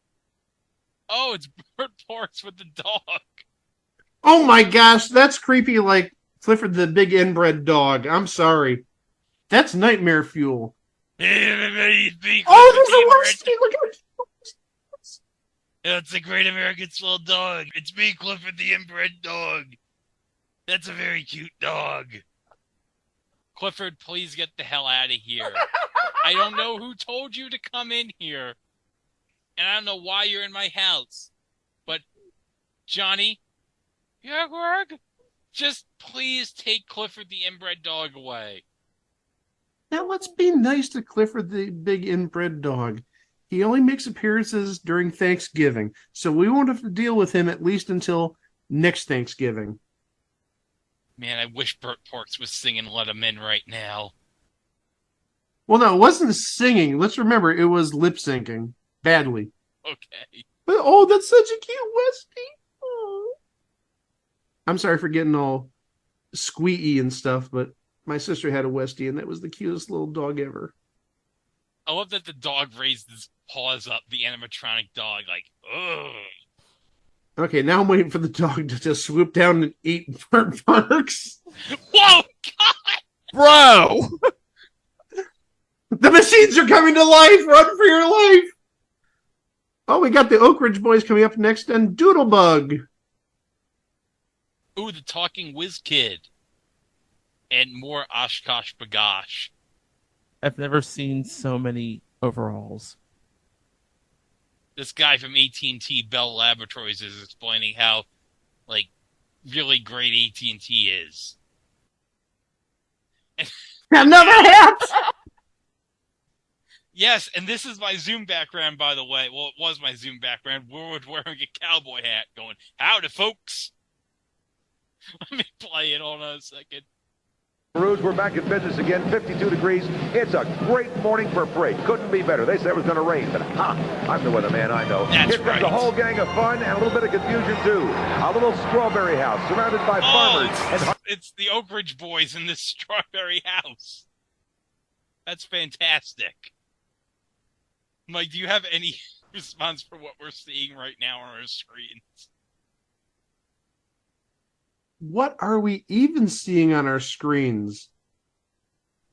Oh, it's Burt Parks with the dog. Oh my gosh, that's creepy like Clifford the Big Inbred Dog. I'm sorry. That's nightmare fuel. Hey, everybody, it's me, Oh, Clifford there's a the Westie. Look at it. That's a Great American Small Dog. It's me, Clifford the Inbred Dog. That's a very cute dog. Clifford, please get the hell out of here. I don't know who told you to come in here. And I don't know why you're in my house. But, Johnny, yeah, Greg? Just please take Clifford the Inbred Dog away. Now let's be nice to Clifford the Big Inbred Dog. He only makes appearances during Thanksgiving, so we won't have to deal with him at least until next Thanksgiving. Man, I wish Burt Parks was singing Let 'Em In right now. Well, no, it wasn't singing. Let's remember, it was lip syncing badly. Okay. But oh, that's such a cute Westie. Oh. I'm sorry for getting all squeaky and stuff, but my sister had a Westie, and that was the cutest little dog ever. I love that the dog raised his paws up, the animatronic dog, ugh. Okay, now I'm waiting for the dog to just swoop down and eat Burt Parks. Whoa, God! Bro! The machines are coming to life! Run for your life! Oh, we got the Oak Ridge Boys coming up next, and Doodlebug. Ooh, the Talking Whiz Kid. And more Oshkosh Bagosh. I've never seen so many overalls. This guy from AT&T Bell Laboratories is explaining how, really great AT&T is. Another hat! Yes, and this is my Zoom background, by the way. Well, it was my Zoom background. Willard wearing a cowboy hat going, howdy, folks. Let me play it. Hold on a second. Rouge, we're back in business again, 52 degrees. It's a great morning for a parade. Couldn't be better. They said it was going to rain, but I'm the weatherman, I know. That's Here comes a whole gang of fun and a little bit of confusion, too. A little strawberry house surrounded by farmers. It's the Oak Ridge Boys in this strawberry house. That's fantastic. Mike, do you have any response for what we're seeing right now on our screens? What are we even seeing on our screens?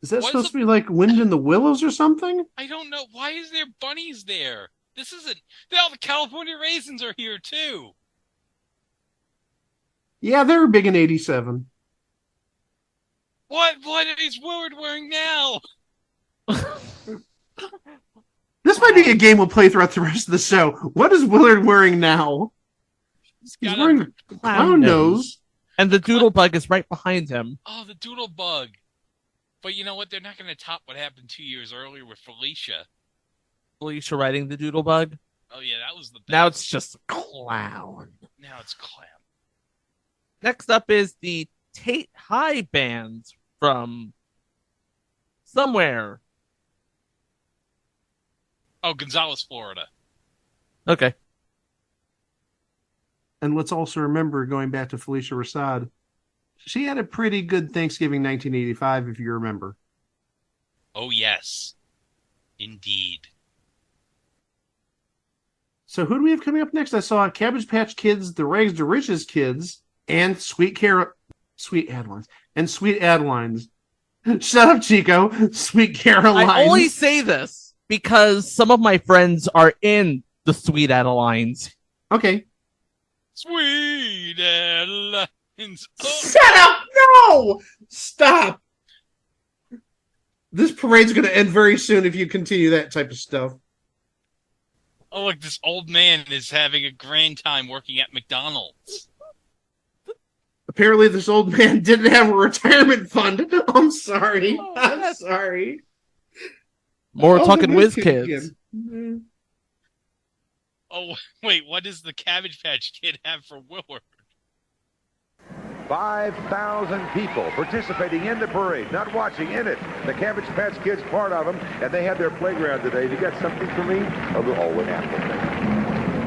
Is that supposed to be like Wind in the Willows or something? I don't know. Why is there bunnies there? This isn't... All the California Raisins are here, too. Yeah, they were big in 87. What is Willard wearing now? This might be a game we'll play throughout the rest of the show. What is Willard wearing now? He's wearing a clown nose. And the Doodlebug is right behind him. Oh, the Doodlebug. But you know what? They're not going to top what happened 2 years earlier with Felicia. Felicia riding the Doodlebug? Oh, yeah, that was the best. Now it's just clown. Now it's clown. Next up is the Tate High Band from somewhere. Oh, Gonzales, Florida. Okay. And let's also remember, going back to Felicia Rashad, she had a pretty good Thanksgiving 1985, if you remember. Oh, yes. Indeed. So who do we have coming up next? I saw Cabbage Patch Kids, the Rags to Riches Kids, and Sweet Adelines. And Sweet Adelines. Shut up, Chico. Sweet Carolines. I only say this because some of my friends are in the Sweet Adelines. Okay. Sweet Adelines. Oh. Shut up! No! Stop! This parade's going to end very soon if you continue that type of stuff. Oh, look, this old man is having a grand time working at McDonald's. Apparently, this old man didn't have a retirement fund. I'm sorry. I'm sorry. More talking whiz kids. Oh, wait, what does the Cabbage Patch Kid have for Willard? 5,000 people participating in the parade, not watching, in it. The Cabbage Patch Kids part of them, and they had their playground today. You got something for me? Oh, an apple.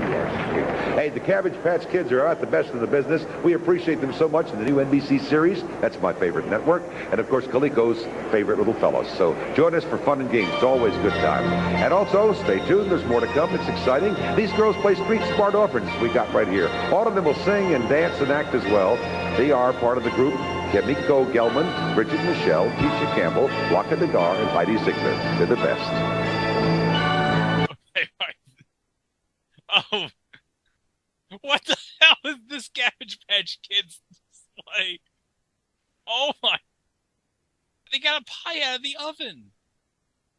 You are sweet. Hey, the Cabbage Patch Kids are out the best in the business. We appreciate them so much in the new NBC series. That's my favorite network. And, of course, Coleco's favorite little fellows. So join us for fun and games. It's always a good time. And also, stay tuned. There's more to come. It's exciting. These girls play street smart orphans we got right here. All of them will sing and dance and act as well. They are part of the group Kimiko Gelman, Bridget Michelle, Keisha Campbell, Waka Nagar, and Heidi Ziegler. They're the best. Oh, what the hell is this Cabbage Patch Kids display? Oh my! They got a pie out of the oven,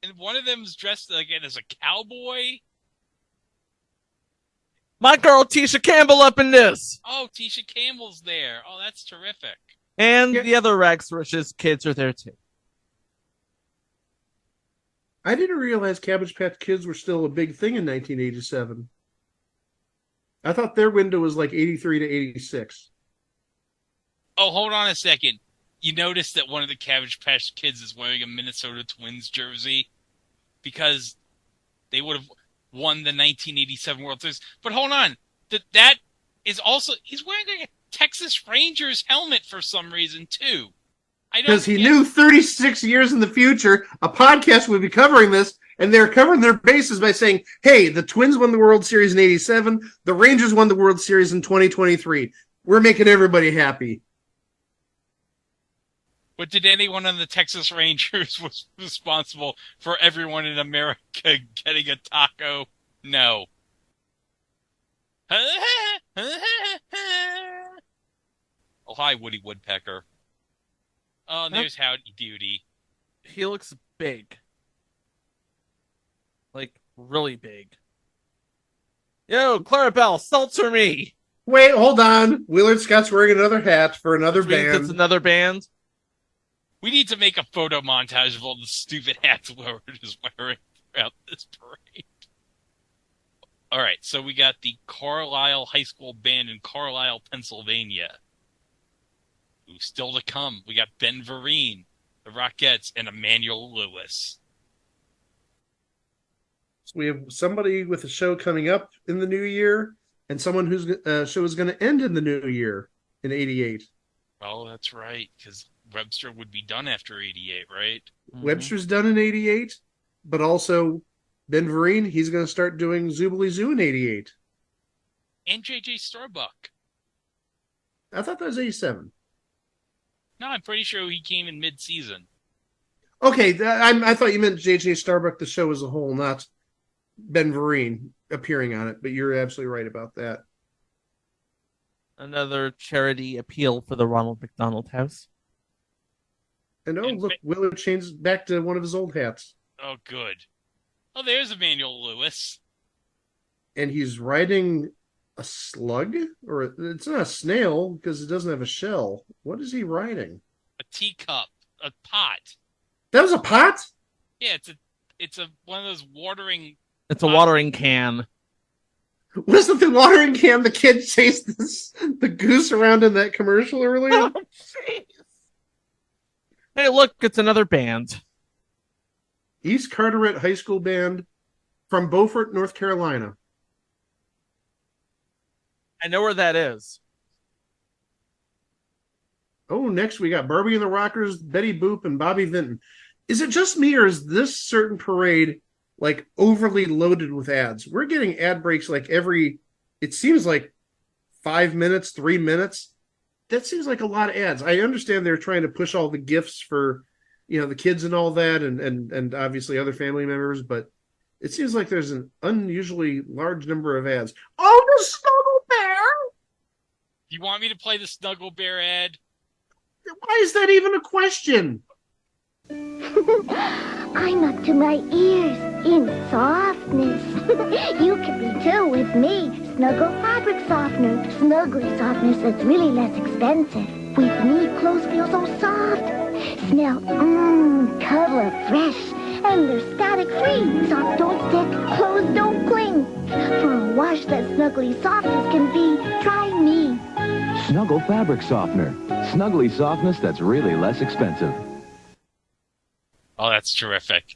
and one of them's dressed again as a cowboy. My girl Tisha Campbell up in this. Oh, Tisha Campbell's there. Oh, that's terrific. And the other Rags to Riches kids are there too. I didn't realize Cabbage Patch Kids were still a big thing in 1987. I thought their window was like 83 to 86. Oh, hold on a second. You notice that one of the Cabbage Patch Kids is wearing a Minnesota Twins jersey because they would have won the 1987 World Series. But hold on. That is also... He's wearing like a Texas Rangers helmet for some reason, too. Because he knew 36 years in the future, a podcast would be covering this, and they're covering their bases by saying, hey, the Twins won the World Series in 87, the Rangers won the World Series in 2023. We're making everybody happy. But did anyone on the Texas Rangers was responsible for everyone in America getting a taco? No. Oh, hi, Woody Woodpecker. Oh, and there's Howdy Doody. He looks big. Like, really big. Yo, Clarabelle, seltzer me! Wait, hold on. Willard Scott's wearing another hat for another band. It's another band? We need to make a photo montage of all the stupid hats Willard is wearing throughout this parade. All right, so we got the Carlisle High School Band in Carlisle, Pennsylvania. Who's still to come? We got Ben Vereen, the Rockettes, and Emmanuel Lewis. So we have somebody with a show coming up in the new year, and someone whose show is going to end in the new year in 88. Oh, that's right, because Webster would be done after 88, right? Mm-hmm. Webster's done in 88, but also Ben Vereen, he's going to start doing Zoobly Zoo in 88. And J.J. Starbuck. I thought that was 87. No, I'm pretty sure he came in mid-season. Okay, I thought you meant J.J. Starbuck, the show as a whole, not Ben Vereen appearing on it, but you're absolutely right about that. Another charity appeal for the Ronald McDonald House. And look, Willard changed back to one of his old hats. Oh, good. Oh, there's Emmanuel Lewis. And he's riding a slug? Or it's not a snail, because it doesn't have a shell. What is he riding? A teacup. A pot. That was a pot? Yeah, it's a one of those watering... It's a watering can. Wasn't the watering can the kid chased the goose around in that commercial earlier? Oh, jeez. Hey, look, it's another band. East Carteret High School Band from Beaufort, North Carolina. I know where that is. Oh, next we got Barbie and the Rockers, Betty Boop, and Bobby Vinton. Is it just me, or is this certain parade like overly loaded with ads? We're getting ad breaks like it seems like 5 minutes, 3 minutes. That seems like a lot of ads. I understand they're trying to push all the gifts for, the kids and all that, and obviously other family members, but it seems like there's an unusually large number of ads. Oh, the Snuggle Bear! Do you want me to play the Snuggle Bear ad? Why is that even a question? I'm up to my ears in softness. You can be too with me. Snuggle fabric softener. Snuggly softness that's really less expensive. With me, clothes feel so soft. Smell, color fresh. And they're static free. Socks don't stick, clothes don't cling. For a wash that's snuggly soft as can be, try me. Snuggle fabric softener. Snuggly softness that's really less expensive. Oh, that's terrific.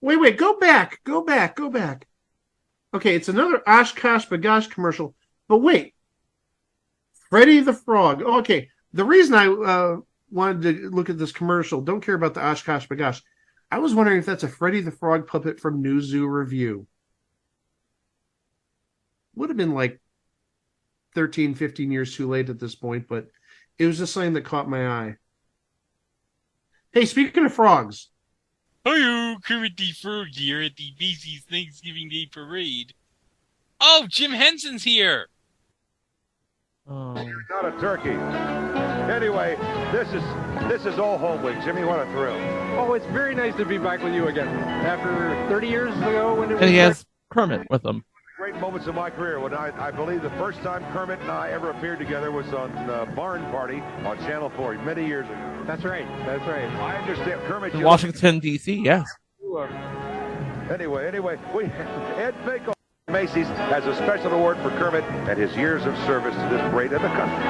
Wait, go back. Okay, it's another Oshkosh Bagosh commercial. But wait. Freddy the Frog. Okay, the reason I wanted to look at this commercial, don't care about the Oshkosh Bagosh. I was wondering if that's a Freddy the Frog puppet from New Zoo Review. Would have been like 13, 15 years too late at this point, but it was just something that caught my eye. Hey, speaking of frogs. Hi-yo, Kermit the Frog here at the Macy's Thanksgiving Day Parade. Oh, Jim Henson's here. Oh. Not a turkey. Anyway, this is all home week. Jimmy, what a thrill. Oh, it's very nice to be back with you again. After 30 years ago when it was... And he has Kermit with him. Great moments in my career when I believe the first time Kermit and I ever appeared together was on Barn Party on Channel 4 many years ago. That's right. I understand. Kermit, In Washington, D.C., yes. Anyway, Ed Fake Macy's has a special award for Kermit and his years of service to this parade and the country.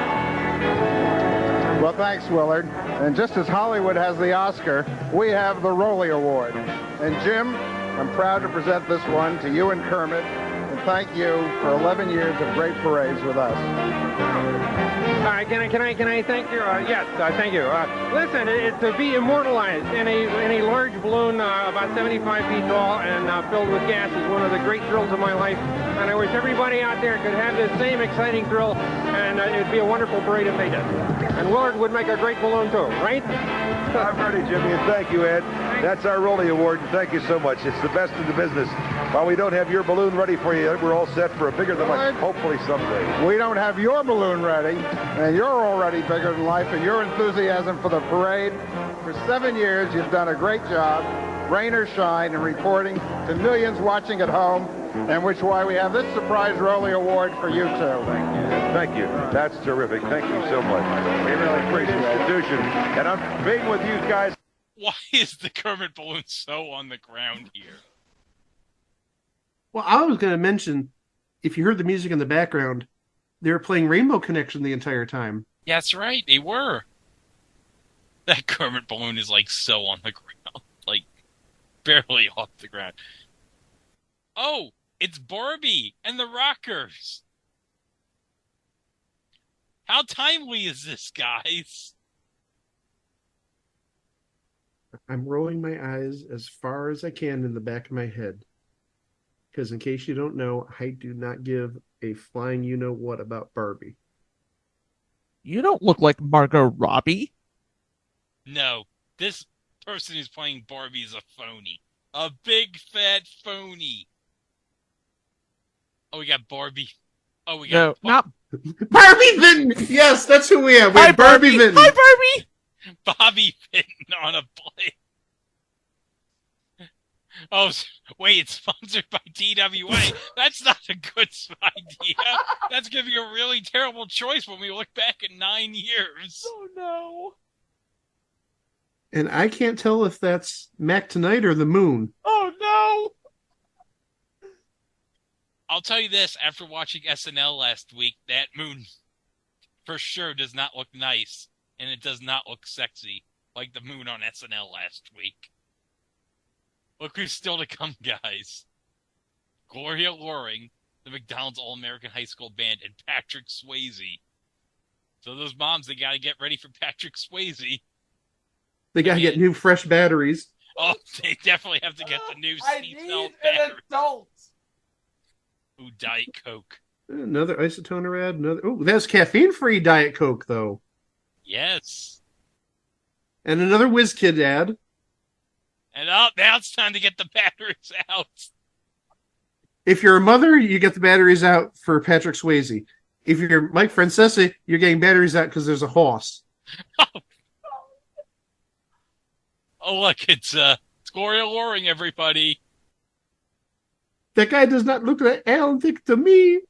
Well, thanks, Willard. And just as Hollywood has the Oscar, we have the Rollie Award. And Jim, I'm proud to present this one to you and Kermit. And thank you for 11 years of great parades with us. Can I thank you? Yes, thank you. Listen, it's to be immortalized in a large balloon about 75 feet tall and filled with gas is one of the great thrills of my life. And I wish everybody out there could have this same exciting thrill, and it'd be a wonderful parade if they did. And Willard would make a great balloon too, right? I'm ready, Jimmy, and thank you, Ed. That's our Rollie Award, and thank you so much. It's the best in the business. While we don't have your balloon ready for you, we're all set for a bigger than life, hopefully someday. We don't have your balloon ready, and you're already bigger than life, and your enthusiasm for the parade. For 7 years, you've done a great job, rain or shine, in reporting to millions watching at home, and which why we have this surprise Rollie Award for you, too. Thank you. That's terrific. Thank you so much. We really appreciate the institution. And I'm being with you guys. Why is the Kermit balloon so on the ground here? Well, I was going to mention, if you heard the music in the background, they were playing Rainbow Connection the entire time. Yeah, that's right. They were. That Kermit balloon is like so on the ground. Like barely off the ground. Oh, it's Barbie and the Rockers. How timely is this, guys? I'm rolling my eyes as far as I can in the back of my head. Because in case you don't know, I do not give a flying you-know-what about Barbie. You don't look like Margot Robbie. No, this person who's playing Barbie is a phony. A big, fat phony. Oh, we got Barbie. Oh, we got... No, not... Barbie Vinton! Yes, that's who we have. We Hi, have Barbie Vinton. Hi, Barbie! Bobby Vinton on a plane. Oh, wait, it's sponsored by TWA. That's not a good idea. That's going to be a really terrible choice when we look back at 9 years. Oh, no. And I can't tell if that's Mac Tonight or the Moon. Oh, no. I'll tell you this, after watching SNL last week, that moon for sure does not look nice, and it does not look sexy like the moon on SNL last week. Look who's still to come, guys. Gloria Loring, the McDonald's All-American High School Band, and Patrick Swayze. So those moms, they got to get ready for Patrick Swayze. They got to get new, fresh batteries. Oh, they definitely have to get the new I C-cell need an adult. Ooh, Diet Coke. Another isotoner ad. Oh, that's caffeine-free Diet Coke, though. Yes. And another WizKid ad. And now it's time to get the batteries out. If you're a mother, you get the batteries out for Patrick Swayze. If you're Mike Francesa, you're getting batteries out because there's a horse. Oh, look, it's Gloria Loring, everybody. That guy does not look like Alan Thicke to me.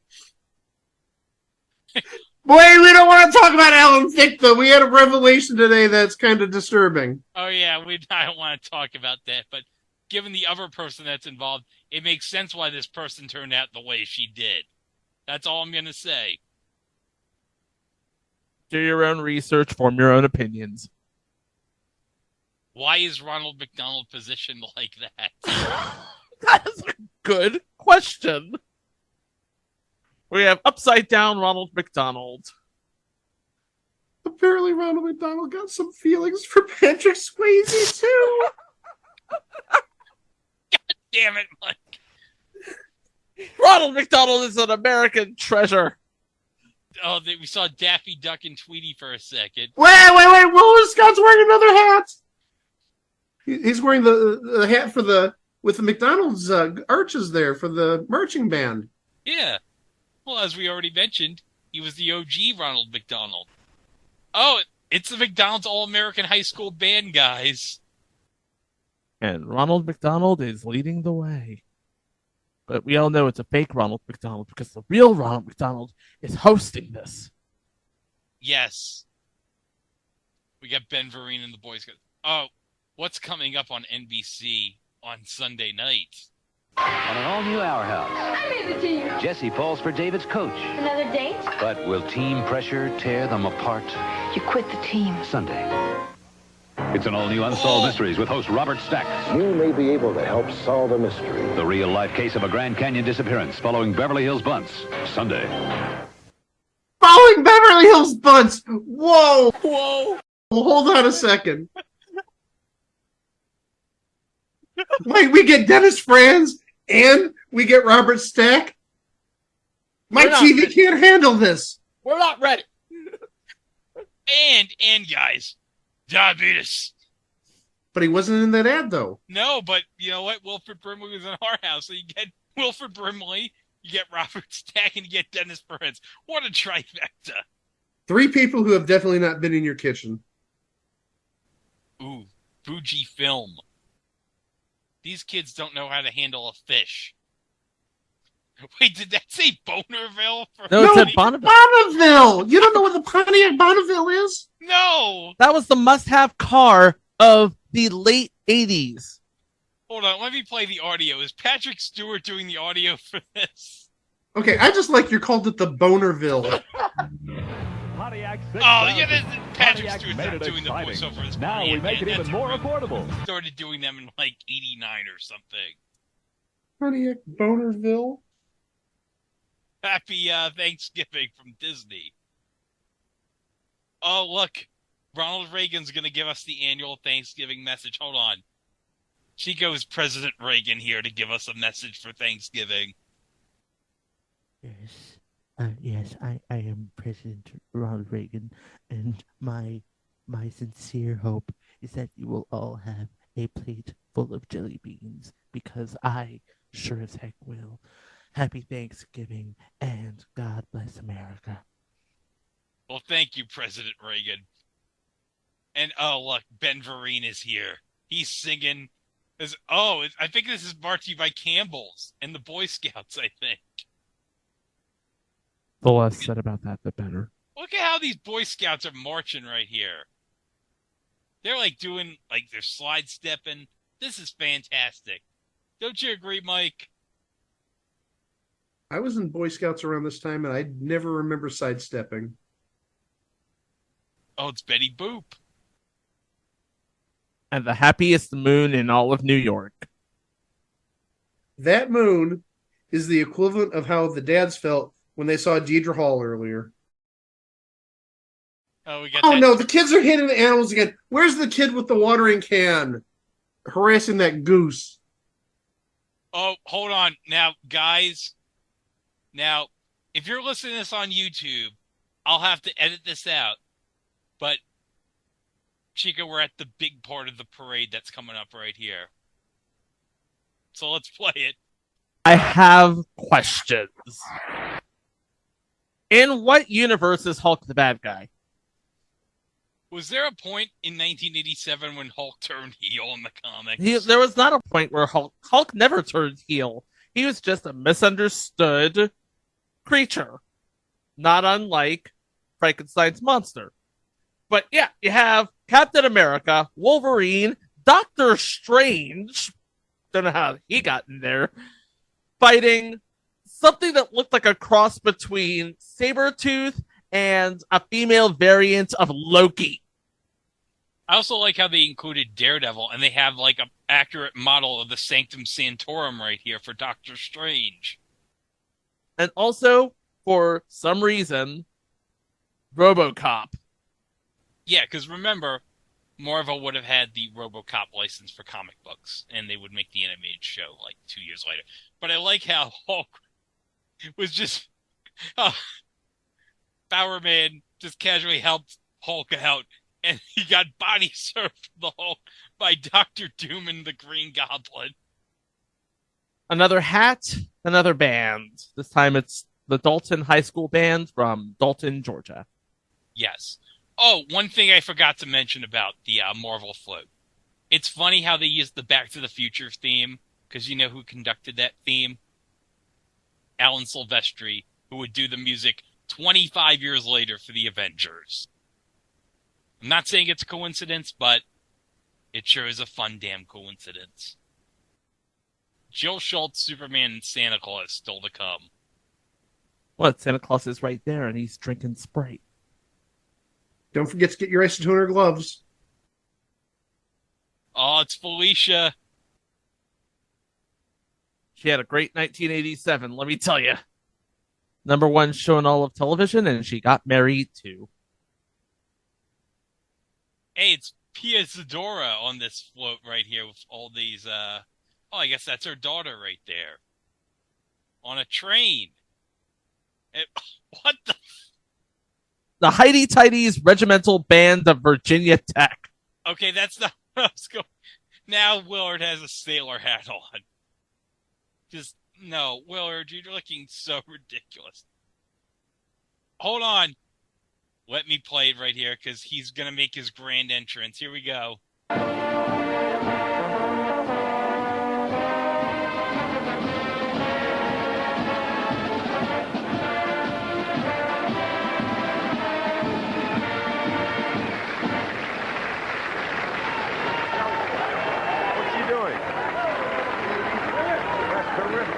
Boy, we don't want to talk about Alan Thicke, though. We had a revelation today that's kind of disturbing. Oh, yeah, I don't want to talk about that, but given the other person that's involved, it makes sense why this person turned out the way she did. That's all I'm going to say. Do your own research, form your own opinions. Why is Ronald McDonald positioned like that? That's a good question. We have upside down Ronald McDonald. Apparently Ronald McDonald got some feelings for Patrick Swayze, too. God damn it, Mike. Ronald McDonald is an American treasure. Oh, we saw Daffy Duck and Tweety for a second. Wait. Whoa, Scott's wearing another hat. He's wearing the hat with the McDonald's arches there for the marching band. Yeah. Well, as we already mentioned, he was the OG Ronald McDonald. Oh, it's the McDonald's All-American High School Band, guys. And Ronald McDonald is leading the way. But we all know it's a fake Ronald McDonald because the real Ronald McDonald is hosting this. Yes. We got Ben Vereen and the Boy Scouts. Oh, what's coming up on NBC on Sunday night? On an all-new Our House, I made the team. Jesse falls for David's coach. Another date? But will team pressure tear them apart? You quit the team. Sunday. It's an all-new Unsolved Mysteries with host Robert Stack. You may be able to help solve a mystery. The real-life case of a Grand Canyon disappearance following Beverly Hills Bunts. Sunday. Following Beverly Hills Bunts! Whoa! Well, hold on a second. Wait, we get Dennis Franz and we get Robert Stack? My TV can't handle this. We're not ready. And guys, diabetes. But he wasn't in that ad, though. No, but you know what? Wilfred Brimley was in our house. So you get Wilfred Brimley, you get Robert Stack, and you get Dennis Franz. What a trifecta. 3 people who have definitely not been in your kitchen. Ooh, Fujifilm. These kids don't know how to handle a fish. Wait, did that say Bonerville? No, it said Bonneville. Bonneville! You don't know what the Pontiac Bonneville is? No! That was the must-have car of the late 80s. Hold on, let me play the audio. Is Patrick Stewart doing the audio for this? Okay, I just like you called it the Bonerville. Oh, yeah, Patrick Stewart's not doing the voiceover for this. Now we make it even more affordable. Started doing them in like 89 or something. Pontiac Bonerville. Happy Thanksgiving from Disney. Oh, look. Ronald Reagan's going to give us the annual Thanksgiving message. Hold on. Chico's President Reagan here to give us a message for Thanksgiving. Yes, I am President Ronald Reagan, and my sincere hope is that you will all have a plate full of jelly beans, because I sure as heck will. Happy Thanksgiving, and God bless America. Well, thank you, President Reagan. And, oh, look, Ben Vereen is here. He's singing. I think this is brought to you by Campbell's and the Boy Scouts, I think. The less said about that, the better. Look at how these Boy Scouts are marching right here. They're like doing, like, they're slide stepping. This is fantastic. Don't you agree, Mike? I was in Boy Scouts around this time, and I never remember sidestepping. Oh, it's Betty Boop. And the happiest moon in all of New York. That moon is the equivalent of how the dads felt when they saw Deidre Hall earlier. Oh, no, the kids are hitting the animals again. Where's the kid with the watering can harassing that goose? Oh, hold on. Now, guys, if you're listening to this on YouTube, I'll have to edit this out. But, Chica, we're at the big part of the parade that's coming up right here. So let's play it. I have questions. In what universe is Hulk the bad guy? Was there a point in 1987 when Hulk turned heel in the comics? There was not a point where Hulk never turned heel. He was just a misunderstood creature. Not unlike Frankenstein's monster. But yeah, you have Captain America, Wolverine, Doctor Strange, don't know how he got in there, fighting something that looked like a cross between Sabretooth and a female variant of Loki. I also like how they included Daredevil, and they have like an accurate model of the Sanctum Sanctorum right here for Doctor Strange. And also, for some reason, RoboCop. Yeah, because remember, Marvel would have had the RoboCop license for comic books, and they would make the animated show like 2 years later. But I like how Hulk was just... Power Man just casually helped Hulk out, and he got body surfed the Hulk by Doctor Doom and the Green Goblin. Another hat, another band. This time it's the Dalton High School Band from Dalton, Georgia. Yes. Oh, one thing I forgot to mention about the Marvel float. It's funny how they used the Back to the Future theme, because you know who conducted that theme? Alan Silvestri, who would do the music 25 years later for the Avengers. I'm not saying it's a coincidence, but it sure is a fun damn coincidence. Jill Schultz, Superman, and Santa Claus still to come. What? Santa Claus is right there, and he's drinking Sprite. Don't forget to get your isotoner gloves. Oh, it's Felicia. She had a great 1987, let me tell you. #1 show in all of television, and she got married too. Hey, it's Pia Zadora on this float right here with all these, I guess that's her daughter right there. On a train. What the... The Heidi Tidies Regimental Band of Virginia Tech. Okay, that's not what I was going... Now Willard has a sailor hat on. Just, no, Willard, you're looking so ridiculous. Hold on. Let me play it right here, because he's going to make his grand entrance. Here we go. What's she doing? That's terrific.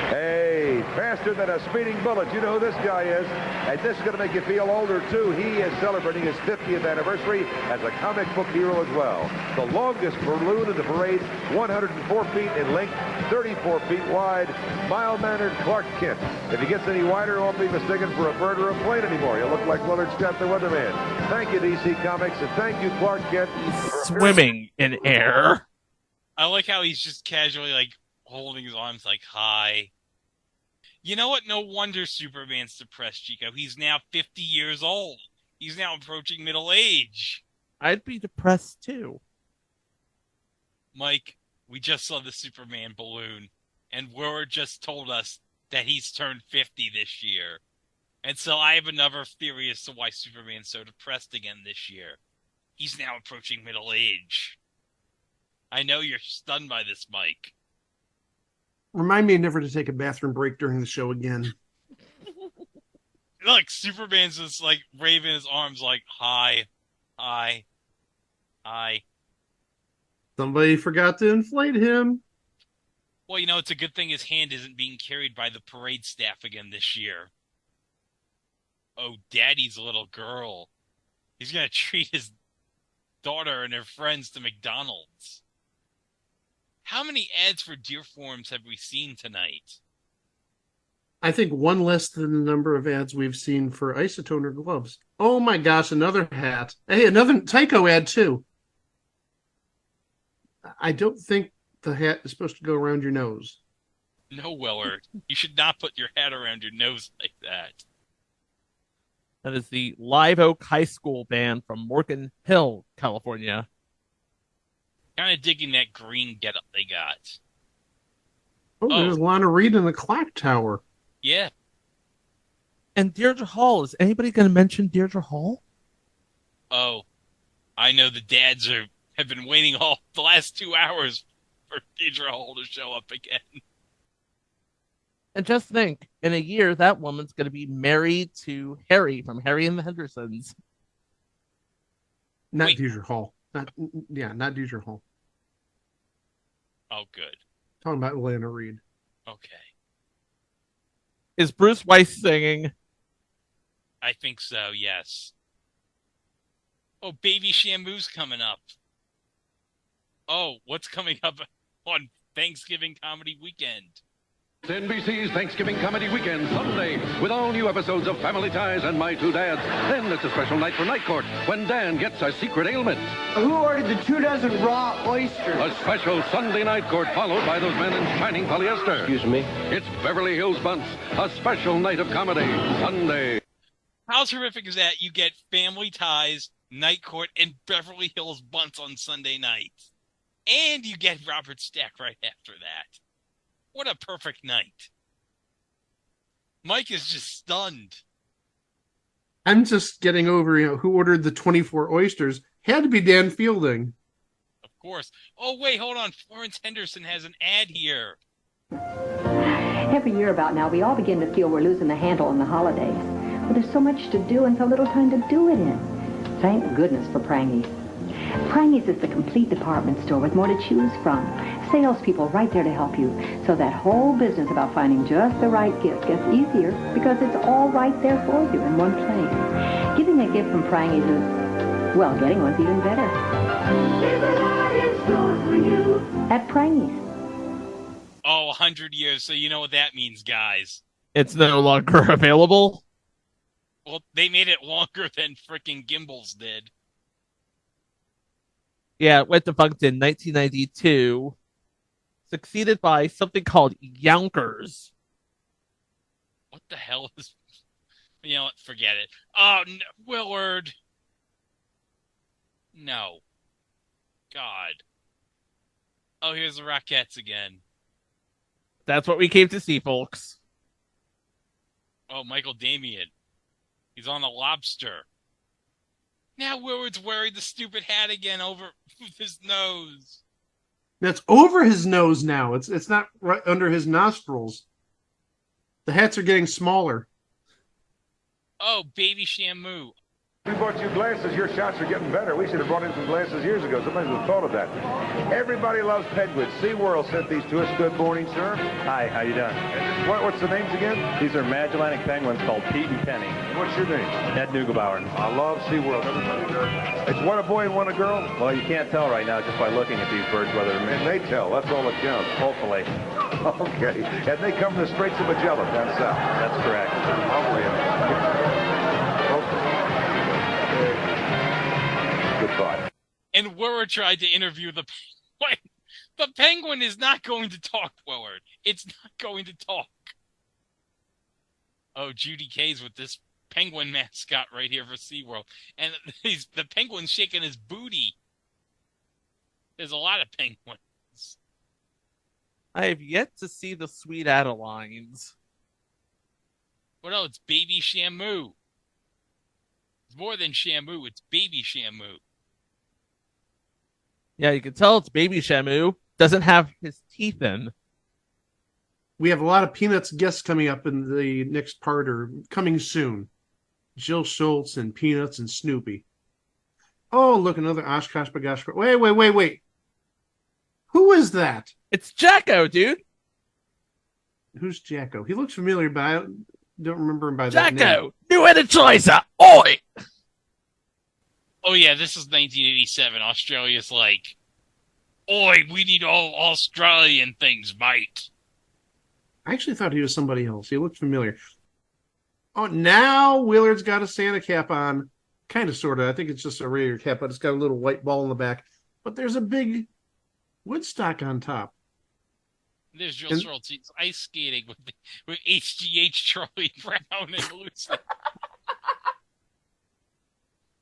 Hey, faster than a speeding bullet. You know who this guy is. And this is going to make you feel older, too. He is celebrating his 50th anniversary as a comic book hero as well. The longest balloon in the parade, 104 feet in length, 34 feet wide. Mild-mannered Clark Kent. If he gets any wider, he won't be mistaken for a bird or a plane anymore. He'll look like Willard Scott, the weatherman. Thank you, DC Comics, and thank you, Clark Kent. Swimming in air. I like how he's just casually, like, holding his arms like, hi. You know what? No wonder Superman's depressed, Chico. He's now 50 years old. He's now approaching middle age. I'd be depressed, too. Mike, we just saw the Superman balloon, and Willard just told us that he's turned 50 this year. And so I have another theory as to why Superman's so depressed again this year. He's now approaching middle age. I know you're stunned by this, Mike. Remind me never to take a bathroom break during the show again. Look, Superman's just like waving his arms like, hi, hi, hi. Somebody forgot to inflate him. Well, it's a good thing his hand isn't being carried by the parade staff again this year. Oh, Daddy's little girl. He's going to treat his daughter and her friends to McDonald's. How many ads for Deerforms have we seen tonight? I think one less than the number of ads we've seen for isotoner gloves. Oh my gosh, another hat. Hey, another Tyco ad too. I don't think the hat is supposed to go around your nose. No, Willard. You should not put your hat around your nose like that. That is the Live Oak High School band from Morgan Hill, California. Kind of digging that green getup they got. Oh, there's Lana Reed in the clock tower. Yeah. And Deirdre Hall. Is anybody going to mention Deirdre Hall? Oh, I know the dads have been waiting all the last 2 hours for Deirdre Hall to show up again. And just think, in a year, that woman's going to be married to Harry from Harry and the Hendersons. Not Deirdre Hall. Not Deirdre Hall. Oh, good. Talking about Lana Reed. Okay. Is Bruce Weiss singing? I think so, yes. Oh, Baby Shamu's coming up. Oh, what's coming up on Thanksgiving Comedy Weekend? NBC's Thanksgiving Comedy Weekend, Sunday, with all new episodes of Family Ties and My Two Dads. Then it's a special night for Night Court, when Dan gets a secret ailment. Who ordered the 2 dozen raw oysters? A special Sunday Night Court followed by those men in shining polyester. Excuse me? It's Beverly Hills Bunce, a special night of comedy, Sunday. How terrific is that? You get Family Ties, Night Court, and Beverly Hills Bunce on Sunday night. And you get Robert Stack right after that. What a perfect night. Mike is just stunned. I'm just getting over, who ordered the 24 oysters. Had to be Dan Fielding. Of course. Oh, wait, hold on. Florence Henderson has an ad here. Every year about now, we all begin to feel we're losing the handle on the holidays. But there's so much to do and so little time to do it in. Thank goodness for Prangies. Prangies is the complete department store with more to choose from. Salespeople right there to help you. So that whole business about finding just the right gift gets easier because it's all right there for you in one place. Giving a gift from Prangies is, well, getting one's even better. There's a lot in store for you at Prangies. Oh, 100 years, so you know what that means, guys. It's no longer available? Well, they made it longer than frickin' Gimbals did. Yeah, it went defunct in 1992, succeeded by something called Yonkers. What the hell is... You know what? Forget it. Oh, no, Willard. No. God. Oh, here's the Rockettes again. That's what we came to see, folks. Oh, Michael Damian. He's on a lobster. Now Willard's wearing the stupid hat again over his nose. That's over his nose now. It's not right under his nostrils. The hats are getting smaller. Oh, Baby Shamu. We bought you glasses. Your shots are getting better. We should have brought in some glasses years ago. Somebody would have thought of that. Everybody loves penguins. SeaWorld sent these to us. Good morning, sir. Hi, how you doing? What's the names again? These are Magellanic penguins called Pete and Penny. What's your name? Ed Neugebauer. I love SeaWorld. It's one a boy and one a girl? Well, you can't tell right now just by looking at these birds whether they're and they tell. That's all that counts. Hopefully. Okay. And they come from the Straits of Magellan down south. That's correct. Goodbye. And Willard tried to interview the penguin. The penguin is not going to talk, Willard. It's not going to talk. Oh, Judy Kay's with this penguin mascot right here for SeaWorld. And the penguin's shaking his booty. There's a lot of penguins. I have yet to see the Sweet Adelines. Well, no, it's Baby Shamu. It's more than Shamu. It's Baby Shamu. Yeah, you can tell it's Baby Shamu. Doesn't have his teeth in. We have a lot of Peanuts guests coming up in the next part or coming soon. Jill Schultz and Peanuts and Snoopy. Oh, look, another Oshkosh Bagosh. Wait. Who is that? It's Jacko, dude. Who's Jacko? He looks familiar, but I don't remember him by that name. Jacko, new Energizer, oi! Oh yeah, this is 1987. Australia's like, oi, we need all Australian things, mate. I actually thought he was somebody else. He looked familiar. Oh, now Willard's got a Santa cap on. Kind of, sort of. I think it's just a regular cap, but it's got a little white ball in the back. But there's a big Woodstock on top. There's Jill Schultz ice skating with HGH Charlie Brown and Lucy.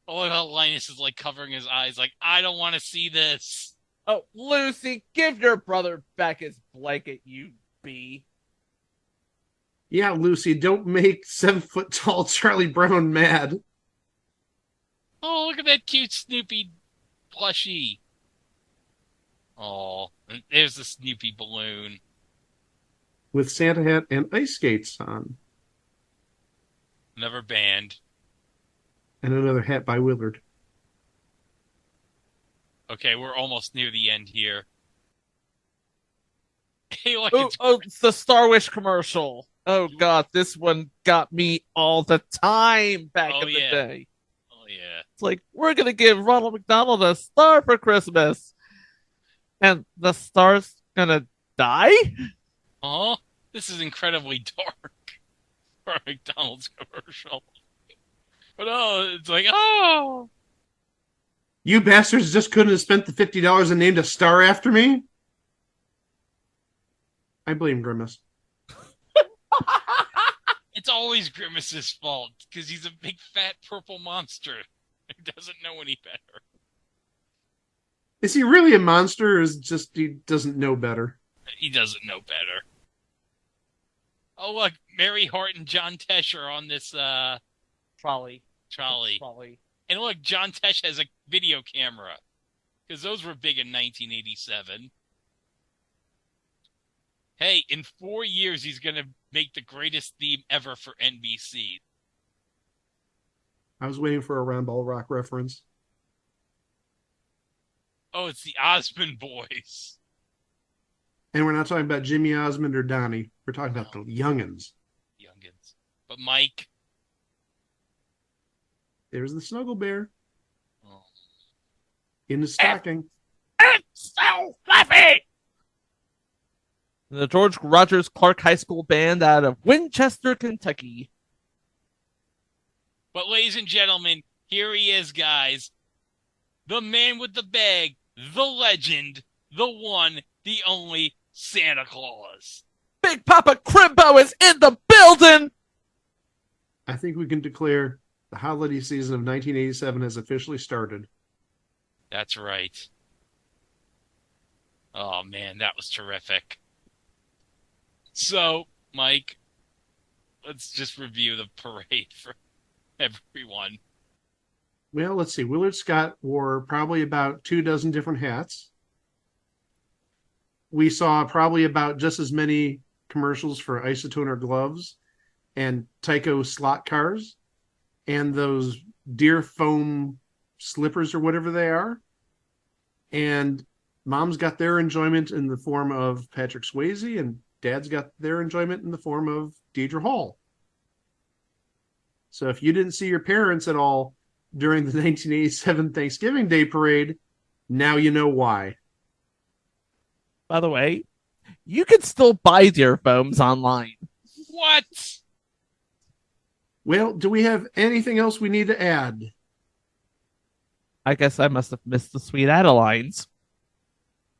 Oh, how Linus is like covering his eyes, like, I don't want to see this. Oh, Lucy, give your brother back his blanket, you bee. Yeah, Lucy, don't make 7-foot-tall Charlie Brown mad. Oh, look at that cute Snoopy plushie. Oh, there's the Snoopy balloon. With Santa hat and ice skates on. Never banned. And another hat by Willard. Okay, we're almost near the end here. Hey, look, it's the Star Wish commercial. Oh, God, this one got me all the time back in the day. Oh, yeah. It's like, we're going to give Ronald McDonald a star for Christmas. And the star's going to die? Oh, this is incredibly dark for a McDonald's commercial. But it's like, oh! You bastards just couldn't have spent the $50 and named a star after me? I blame Grimace. It's always Grimace's fault, because he's a big fat purple monster who doesn't know any better. Is he really a monster, or is it just he doesn't know better? He doesn't know better. Oh, look, Mary Hart and John Tesh are on this trolley. And look, John Tesh has a video camera, because those were big in 1987. Hey, in 4 years, he's going to make the greatest theme ever for NBC. I was waiting for a Round Ball Rock reference. Oh, it's the Osmond Boys. And we're not talking about Jimmy Osmond or Donnie. We're talking about the youngins. But Mike. There's the Snuggle Bear. Oh. In the stocking. It's so fluffy! The George Rogers Clark High School Band out of Winchester, Kentucky. But ladies and gentlemen, here he is, guys. The man with the bag, the legend, the one, the only Santa Claus. Big Papa Crimbo is in the building! I think we can declare the holiday season of 1987 has officially started. That's right. Oh, man, that was terrific. So, Mike, let's just review the parade for everyone. Well, let's see. Willard Scott wore probably about 24 different hats. We saw probably about just as many commercials for Isotoner gloves and Tyco slot cars and those deer foam slippers or whatever they are. And moms got their enjoyment in the form of Patrick Swayze, and dads got their enjoyment in the form of Deidre Hall. So if you didn't see your parents at all during the 1987 Thanksgiving Day Parade, now you know why. By the way, you can still buy deer foams online. What? Well, do we have anything else we need to add? I guess I must have missed the Sweet Adelines.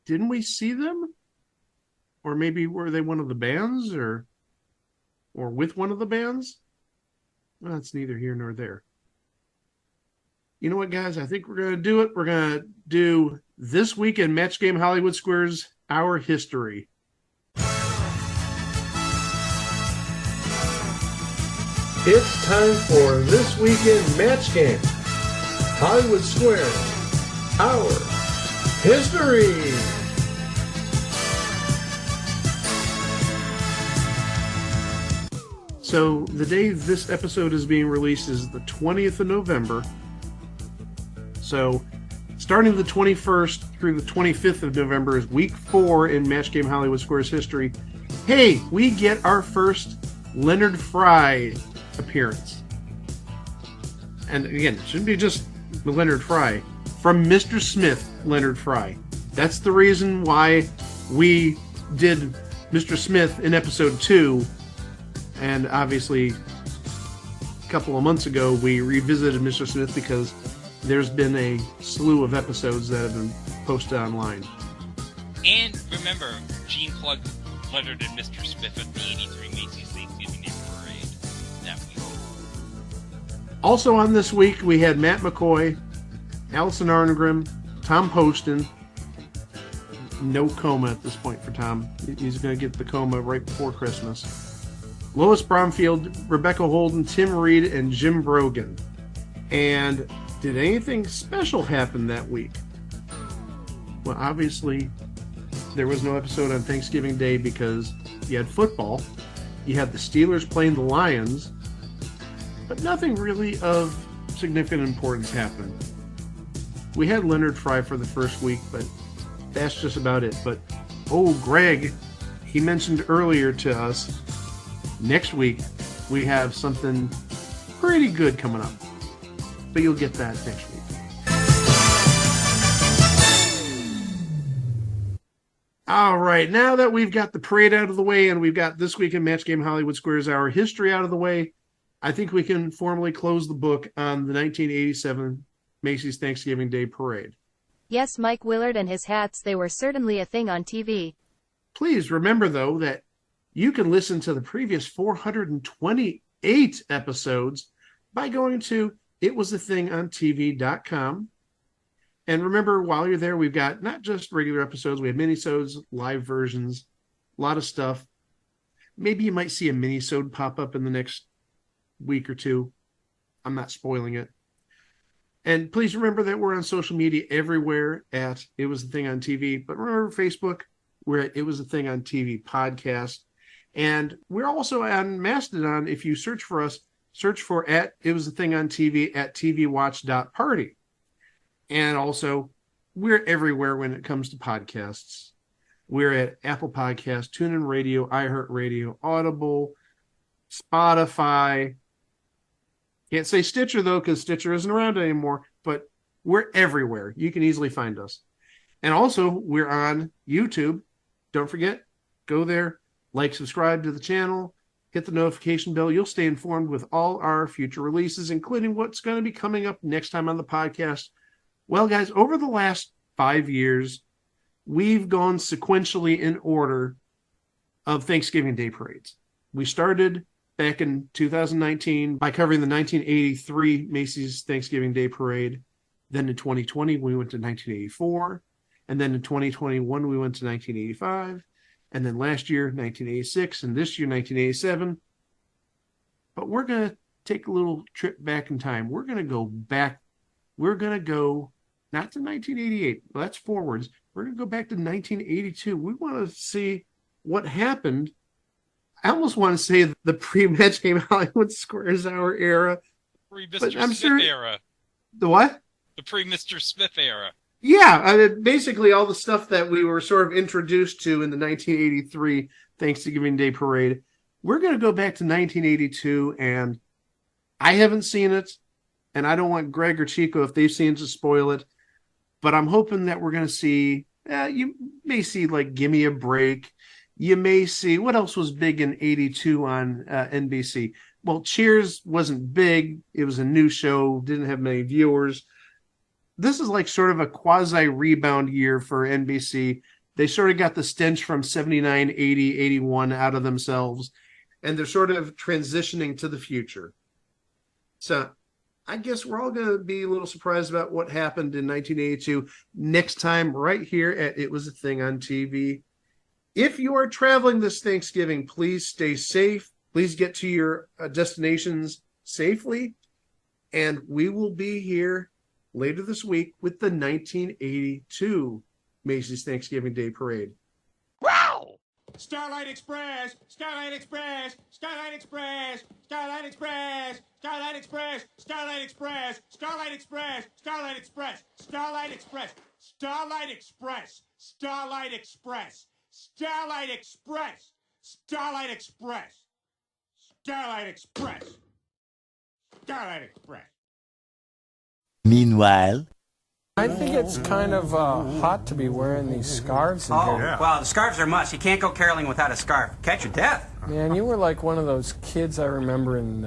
Didn't we see them? Or maybe were they one of the bands, or with one of the bands? Well, that's neither here nor there. You know what, guys? I think we're going to do it. We're going to do This Week in Match Game Hollywood Squares, Our History. It's time for This Week in Match Game Hollywood Squares, Our History. So the day this episode is being released is the 20th of November. So starting the 21st through the 25th of November is week 4 in Match Game Hollywood Squares history. Hey, we get our first Leonard Fry appearance. And again, it shouldn't be just Leonard Fry. From Mr. Smith, Leonard Fry. That's the reason why we did Mr. Smith in episode 2. And obviously, a couple of months ago, we revisited Mr. Smith because there's been a slew of episodes that have been posted online. And remember, Gene plugged Leonard and Mr. Smith at the 83 Macy's Thanksgiving Day Parade that week. Also on this week, we had Matt McCoy, Allison Arngrim, Tom Poston. No coma at this point for Tom. He's going to get the coma right before Christmas. Lois Bromfield, Rebecca Holden, Tim Reed, and Jim Brogan. And did anything special happen that week? Well, obviously, there was no episode on Thanksgiving Day because you had football. You had the Steelers playing the Lions. But nothing really of significant importance happened. We had Leonard Fry for the first week, but that's just about it. But, Greg, he mentioned earlier to us, next week we have something pretty good coming up. But you'll get that next week. All right, now that we've got the parade out of the way and we've got This Week in Match Game Hollywood Squares Hour history out of the way, I think we can formally close the book on the 1987 Macy's Thanksgiving Day Parade. Yes, Mike Willard and his hats, they were certainly a thing on TV. Please remember, though, that you can listen to the previous 428 episodes by going to itwasathingontv.com. And remember, while you're there, we've got not just regular episodes, we have minisodes, live versions, a lot of stuff. Maybe you might see a minisode pop up in the next week or two. I'm not spoiling it. And please remember that we're on social media everywhere at It Was a Thing on TV. But remember Facebook, we're at It Was a Thing on TV podcast. And we're also on Mastodon. If you search for us, search for at It Was a Thing on TV at tvwatch.party. And also, we're everywhere when it comes to podcasts. We're at Apple Podcasts, TuneIn Radio, iHeartRadio, Audible, Spotify. Can't say Stitcher, though, because Stitcher isn't around anymore. But we're everywhere. You can easily find us. And also, we're on YouTube. Don't forget, go there, like, subscribe to the channel, hit the notification bell. You'll stay informed with all our future releases, including what's going to be coming up next time on the podcast. Well, guys, over the last 5 years, we've gone sequentially in order of Thanksgiving Day parades. We started back in 2019 by covering the 1983 Macy's Thanksgiving Day Parade. Then in 2020, we went to 1984. And then in 2021, we went to 1985. And then last year, 1986. And this year, 1987. But we're going to take a little trip back in time. We're going to go back. We're going to go not to 1988. Well, that's forwards. We're going to go back to 1982. We want to see what happened. I almost want to say the pre-Match Game Hollywood Squares Hour era. Pre-Mr. Smith era. The what? The pre-Mr. Smith era. Yeah, basically all the stuff that we were sort of introduced to in the 1983 Thanksgiving Day Parade. We're going to go back to 1982, and I haven't seen it, and I don't want Greg or Chico, if they've seen it, to spoil it. But I'm hoping that we're going to see, you may see like Gimme a Break. You may see, what else was big in 82 on NBC? Well, Cheers wasn't big. It was a new show, didn't have many viewers. This is like sort of a quasi-rebound year for NBC. They sort of got the stench from 79, 80, 81 out of themselves, and they're sort of transitioning to the future. So I guess we're all going to be a little surprised about what happened in 1982 next time right here at It Was a Thing on TV. If you are traveling this Thanksgiving, please stay safe. Please get to your destinations safely. And we will be here later this week with the 1982 Macy's Thanksgiving Day Parade. Wow! Starlight Express! Starlight Express! Starlight Express! Starlight Express! Starlight Express! Starlight Express! Starlight Express! Starlight Express! Starlight Express! Starlight Express! Starlight Express! Starlight Express! Starlight Express. Starlight Express. Starlight Express. Meanwhile, I think it's kind of hot to be wearing these scarves in here. Well, the scarves are must. You can't go caroling without a scarf. Catch your death. Man, you were like one of those kids I remember in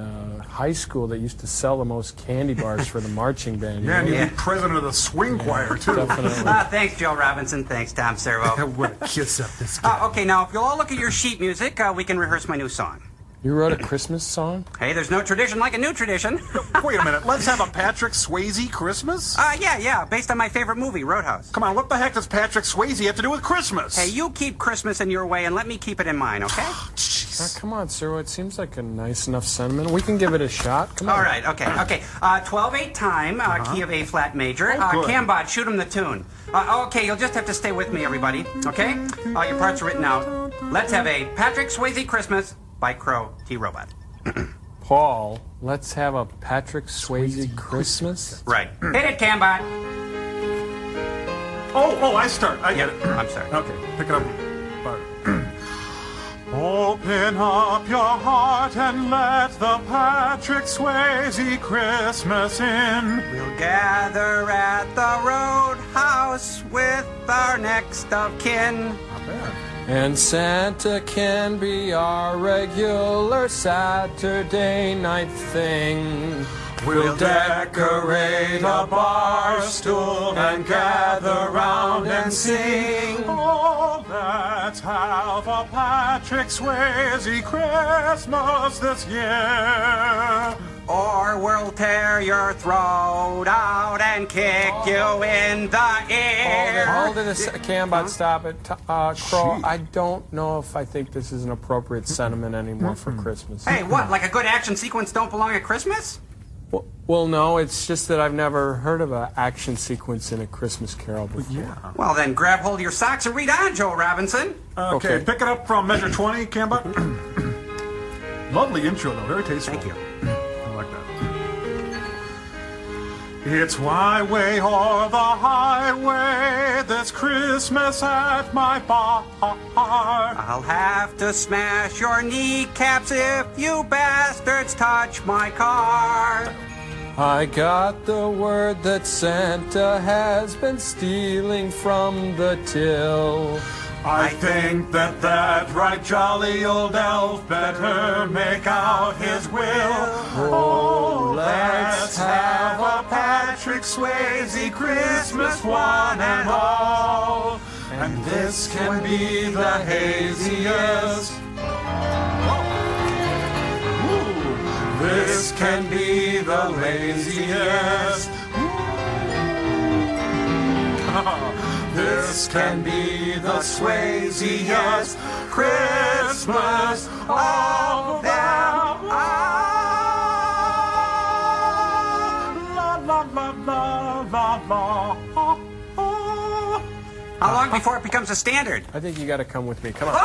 high school that used to sell the most candy bars for the marching band. Yeah, and you'd be president of the swing choir, too. Definitely. Thanks, Joe Robinson. Thanks, Tom Servo. What a kiss up this guy. Okay, now, if you'll all look at your sheet music, we can rehearse my new song. You wrote a Christmas song? Hey, there's no tradition like a new tradition. Wait a minute, let's have a Patrick Swayze Christmas? Yeah, based on my favorite movie, Roadhouse. Come on, what the heck does Patrick Swayze have to do with Christmas? Hey, you keep Christmas in your way and let me keep it in mine, okay? Come on, sir. It seems like a nice enough sentiment. We can give it a shot. Come on. All right, okay. 12/8 time, key of A flat major. Cambot, shoot him the tune. Okay, you'll just have to stay with me, everybody. Okay? Your parts are written out. Let's have a Patrick Swayze Christmas by Crow T. Robot. Paul, let's have a Patrick Swayze Christmas? Right. Hit it, Cambot. Oh, I start. I get it. I'm sorry. Okay, pick it up. Open up your heart and let the Patrick Swayze Christmas in. We'll gather at the Roadhouse with our next of kin. Not bad. And Santa can be our regular Saturday night thing. We'll decorate a bar stool and gather round and sing. Oh, let's have a Patrick Swayze Christmas this year. Or we'll tear your throat out and kick you in the ear. Hold it a second. Cambot, stop it. Crow, I don't know if I think this is an appropriate sentiment anymore for Christmas. Hey, what, like a good action sequence don't belong at Christmas? Well, no, it's just that I've never heard of an action sequence in a Christmas Carol before. Well, then grab hold of your socks and read on, Joe Robinson. Okay, pick it up from measure 20, Cambot. Lovely intro, though. Very tasteful. Thank you. I like that. It's my way or the highway this Christmas at my bar. I'll have to smash your kneecaps if you bastards touch my car. I got the word that Santa has been stealing from the till. I think that right jolly old elf better make out his will. Oh, let's have a Patrick Swayze Christmas one and all. And this can be the haziest. This can be the laziest. This can be the Swayziest Christmas of them all. How long before it becomes a standard? I think you got to come with me. Come on.